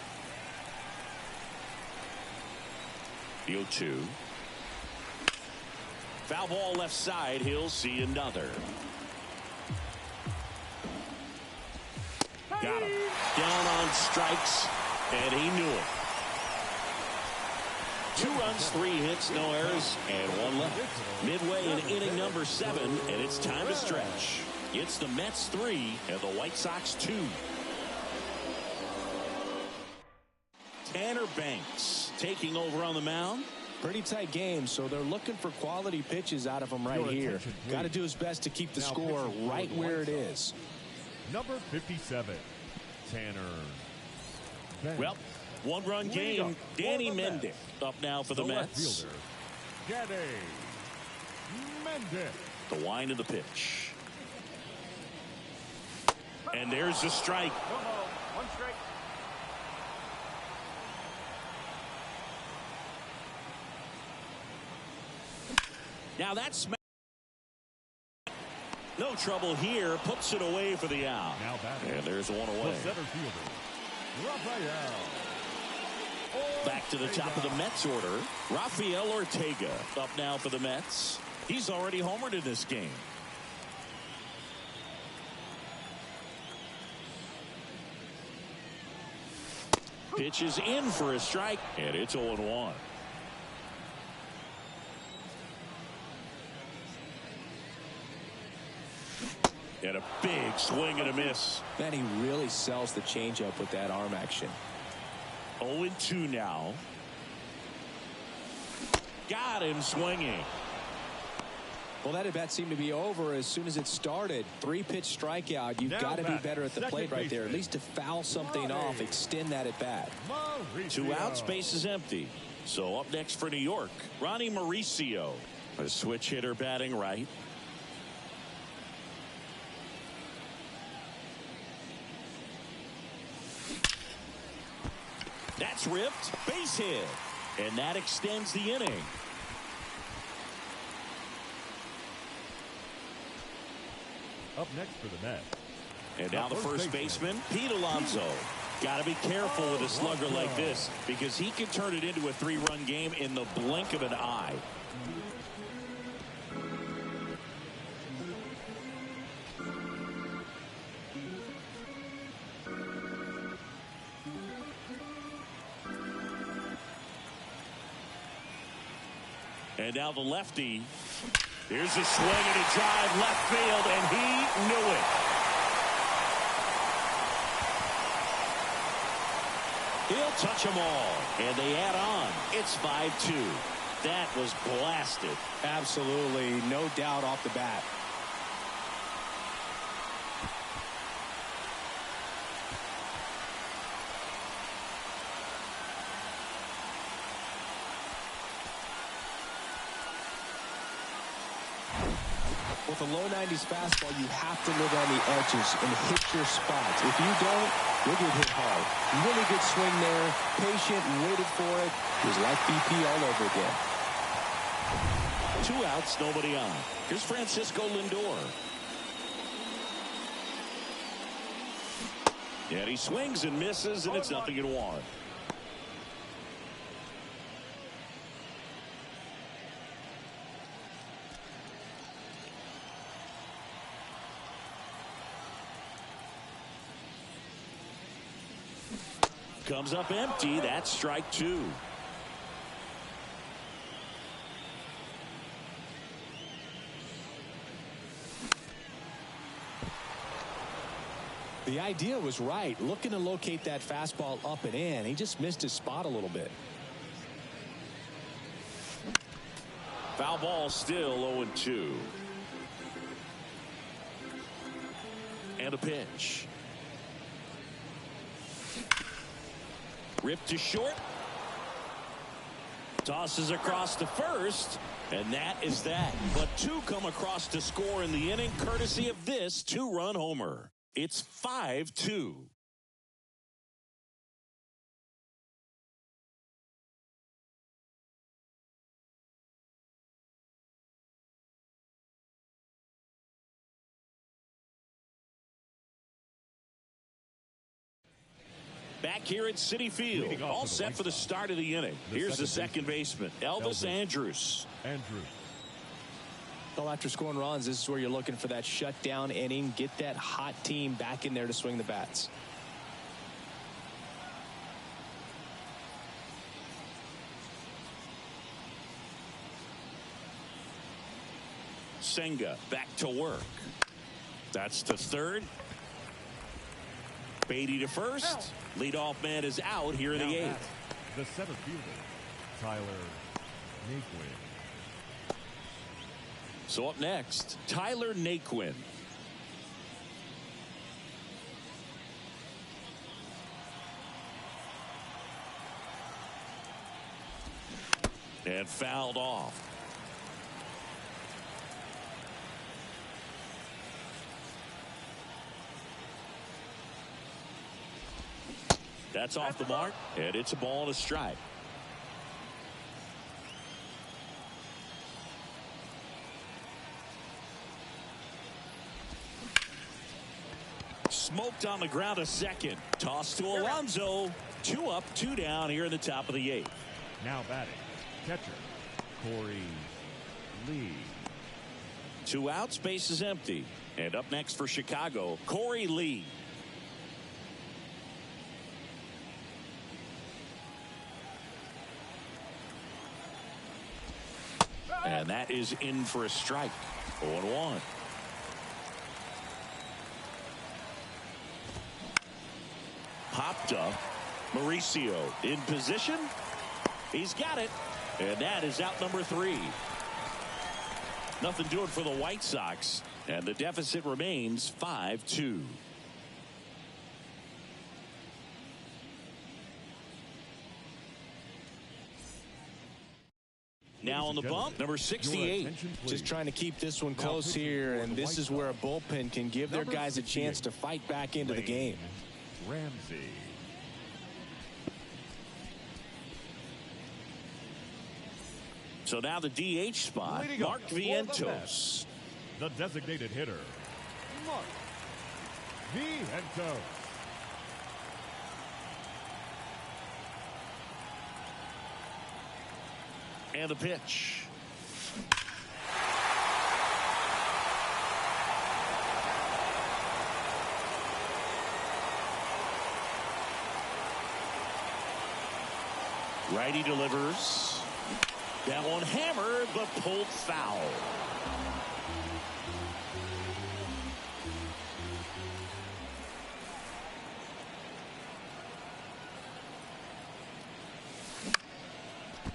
The 0-2. Foul ball left side. He'll see another. Got him. Down on strikes, and he knew it. 2 runs, 3 hits, no errors, and 1 left. Midway in inning number 7, and it's time to stretch. It's the Mets 3 and the White Sox 2. Tanner Banks taking over on the mound. Pretty tight game, so they're looking for quality pitches out of him right here. Got to do his best to keep the score right where it is. Number 57, Tanner. Well, one-run game. Danny Mendick up now for the Mets. Fielder, Danny Mendick. The wind of the pitch. And there's the strike. One strike. Now that's no trouble here. Puts it away for the out. Now batting. And there's one away. The center fielder, Rafael. Back to the top of the Mets order. Rafael Ortega up now for the Mets. He's already homered in this game. Pitch is in for a strike, and it's 0-1. And a big swing and a miss. Man, he really sells the changeup with that arm action. 0-2 now. Got him swinging. Well, that at bat seemed to be over as soon as it started. 3-pitch strikeout. You've got to be better at the plate right there, at least to foul something off, extend that at bat. 2 outs, base is empty. So up next for New York, Ronnie Mauricio, a switch hitter batting right. That's ripped, base hit, and that extends the inning. Up next for the Mets. And now the first baseman, Pete Alonso. Got to be careful with a slugger like this because he can turn it into a 3-run game in the blink of an eye. And now the lefty. Here's a swing and a drive left field, and he knew it. He'll touch them all, and they add on. It's 5-2. That was blasted. Absolutely, no doubt off the bat. With a low 90s fastball, you have to live on the edges and hit your spots. If you don't, you'll get hit hard. Really good swing there. Patient, waited for it. It was like BP all over again. 2 outs, nobody on. Here's Francisco Lindor. And he swings and misses, and it's 0-1. Comes up empty. That's strike 2. The idea was right. Looking to locate that fastball up and in. He just missed his spot a little bit. Foul ball, still 0-2. And a pitch. Ripped to short. Tosses across to first. And that is that. But 2 come across to score in the inning, courtesy of this 2-run homer. It's 5-2. Back here at Citi Field, all set for the start of the inning. Here's the second baseman, Elvis Andrus. Well, after scoring runs, this is where you're looking for that shutdown inning. Get that hot team back in there to swing the bats. Senga back to work. That's to third. Beatty to first. Leadoff man is out here in the 8th. The center fielder, Tyler Naquin. So up next, Tyler Naquin. And fouled off. That's off the mark, and it's a ball and a strike. Smoked on the ground a second. Toss to Alonso. 2 up, 2 down here in the top of the 8th. Now batting, catcher, Corey Lee. 2 outs, base is empty. And up next for Chicago, Corey Lee. And that is in for a strike. 0-1. Popped up. Mauricio in position. He's got it. And that is out number 3. Nothing doing for the White Sox. And the deficit remains 5-2. Now on the bump, number 68. Just trying to keep this one close here, and this is where a bullpen can give their guys a chance to fight back into the game. Ramsey. So now the DH spot, Mark Vientos. The designated hitter, Mark Vientos. And the pitch. Righty delivers. That one hammered, but pulled foul.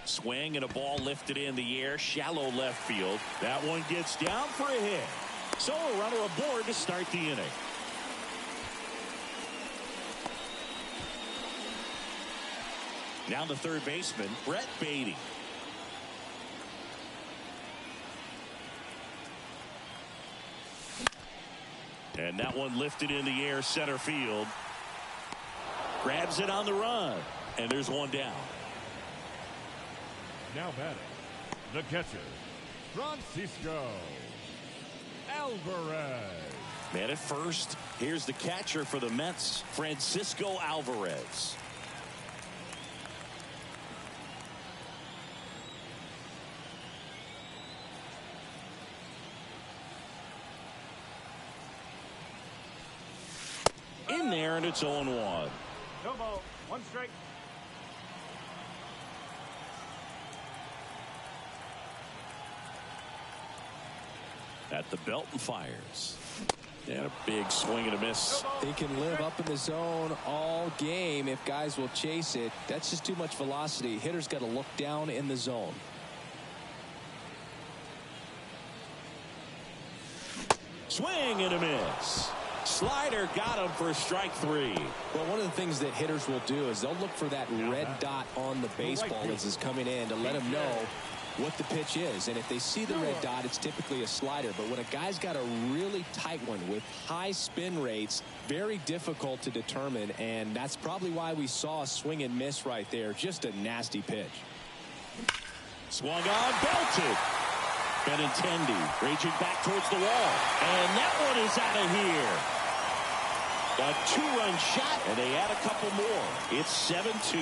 Swing and a ball lifted in the air, shallow left field. That one gets down for a hit. So a runner aboard to start the inning. Now the third baseman, Brett Beatty. And that one lifted in the air, center field. Grabs it on the run. And there's one down. Now batting, the catcher, Francisco Alvarez. Man at first, here's the catcher for the Mets, Francisco Alvarez. In there, and it's 0-1. No ball, 1 strike. At the belt and fires. And a big swing and a miss. He can live up in the zone all game if guys will chase it. That's just too much velocity. Hitter's got to look down in the zone. Swing and a miss. Slider got him for strike 3. Well, one of the things that hitters will do is they'll look for that red dot on the baseball as it's coming in to let them know what the pitch is. And if they see the red dot, it's typically a slider. But when a guy's got a really tight one with high spin rates, very difficult to determine. And that's probably why we saw a swing and miss right there. Just a nasty pitch. Swung on, belted. Benintendi raging back towards the wall. And that one is out of here. A 2-run shot, and they add a couple more. It's 7-2.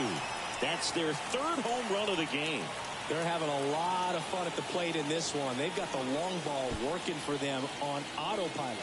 That's their 3rd home run of the game. They're having a lot of fun at the plate in this one. They've got the long ball working for them on autopilot.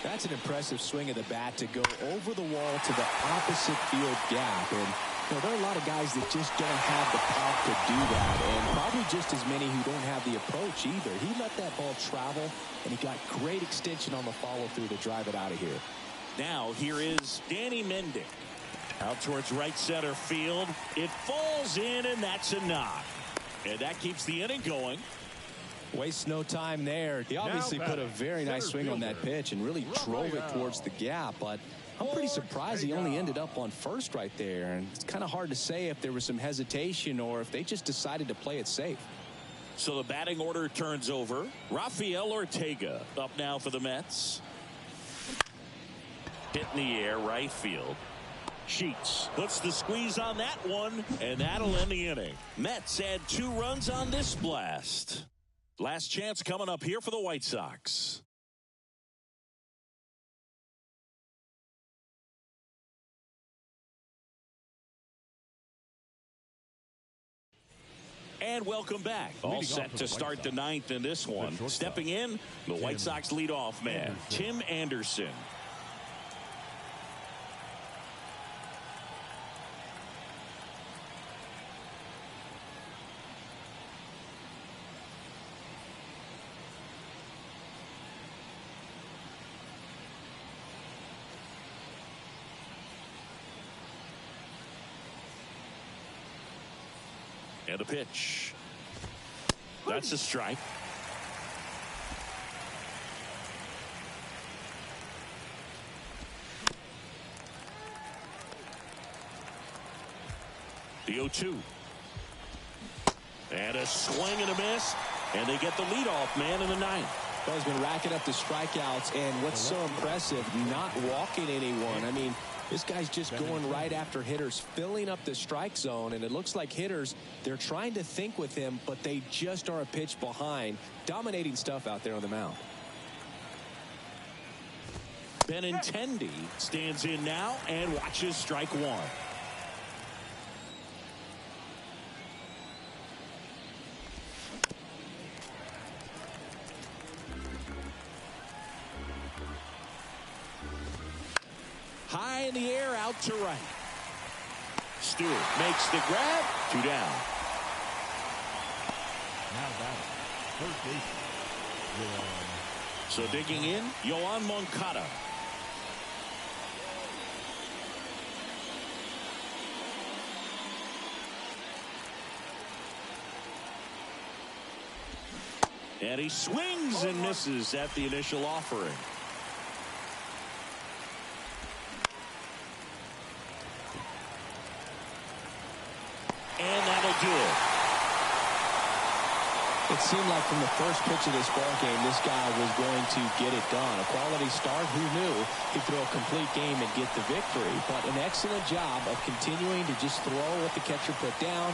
That's an impressive swing of the bat to go over the wall to the opposite field gap. And there are a lot of guys that just don't have the pop to do that. And probably just as many who don't have the approach either. He let that ball travel, and he got great extension on the follow-through to drive it out of here. Now here is Danny Mendick. Out towards right center field. It falls in, and that's a knock. And that keeps the inning going. Wastes no time there. He obviously put a very nice swing on that pitch and really drove it towards the gap, but I'm pretty surprised he only ended up on first right there. And it's kind of hard to say if there was some hesitation or if they just decided to play it safe. So the batting order turns over. Rafael Ortega up now for the Mets. Hit in the air, right field. Sheets puts the squeeze on that one, and that'll end the inning. Mets add 2 runs on this blast. Last chance coming up here for the White Sox. And welcome back. All set to start the 9th in this one. Stepping in, the White Sox leadoff man, Tim Anderson. And a pitch. That's a strike. The 0-2. And a swing and a miss. And they get the leadoff man in the 9th. Well, he's been racking up the strikeouts, and what's so impressive, not walking anyone. I mean, this guy's just going right after hitters, filling up the strike zone, and it looks like hitters, they're trying to think with him, but they just are a pitch behind. Dominating stuff out there on the mound. Benintendi stands in now and watches strike 1. High in the air, out to right. Stewart makes the grab. 2 down. Now batting, third baseman. So digging in, Yoan Moncada. And he swings and misses at the initial offering. And that'll do it. It seemed like from the first pitch of this ball game, this guy was going to get it done. A quality start. Who knew he'd throw a complete game and get the victory? But an excellent job of continuing to just throw what the catcher put down.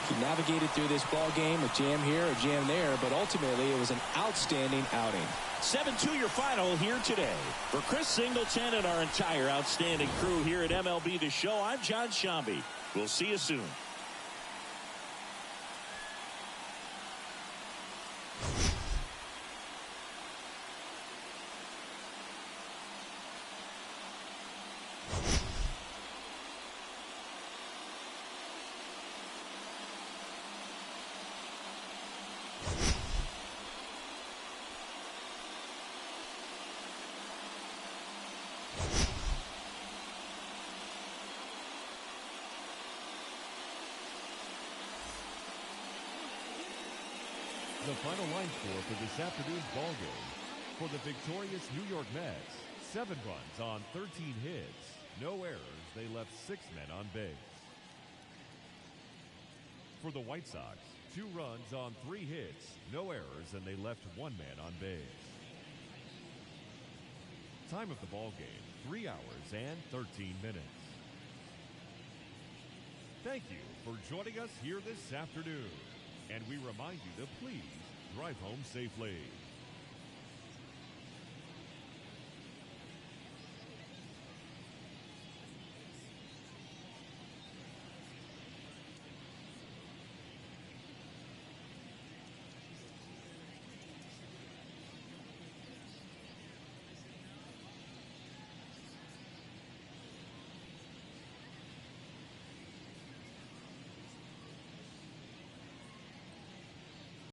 He navigated through this ball game, a jam here, a jam there, but ultimately it was an outstanding outing. 7-2 your final here today. For Chris Singleton and our entire outstanding crew here at MLB The Show, I'm John Shambi. We'll see you soon. The final line score for this afternoon's ball game. For the victorious New York Mets, 7 runs on 13 hits. No errors. They left 6 men on base. For the White Sox, 2 runs on 3 hits. No errors, and they left 1 man on base. Time of the ball game, 3 hours and 13 minutes. Thank you for joining us here this afternoon. And we remind you to please drive home safely.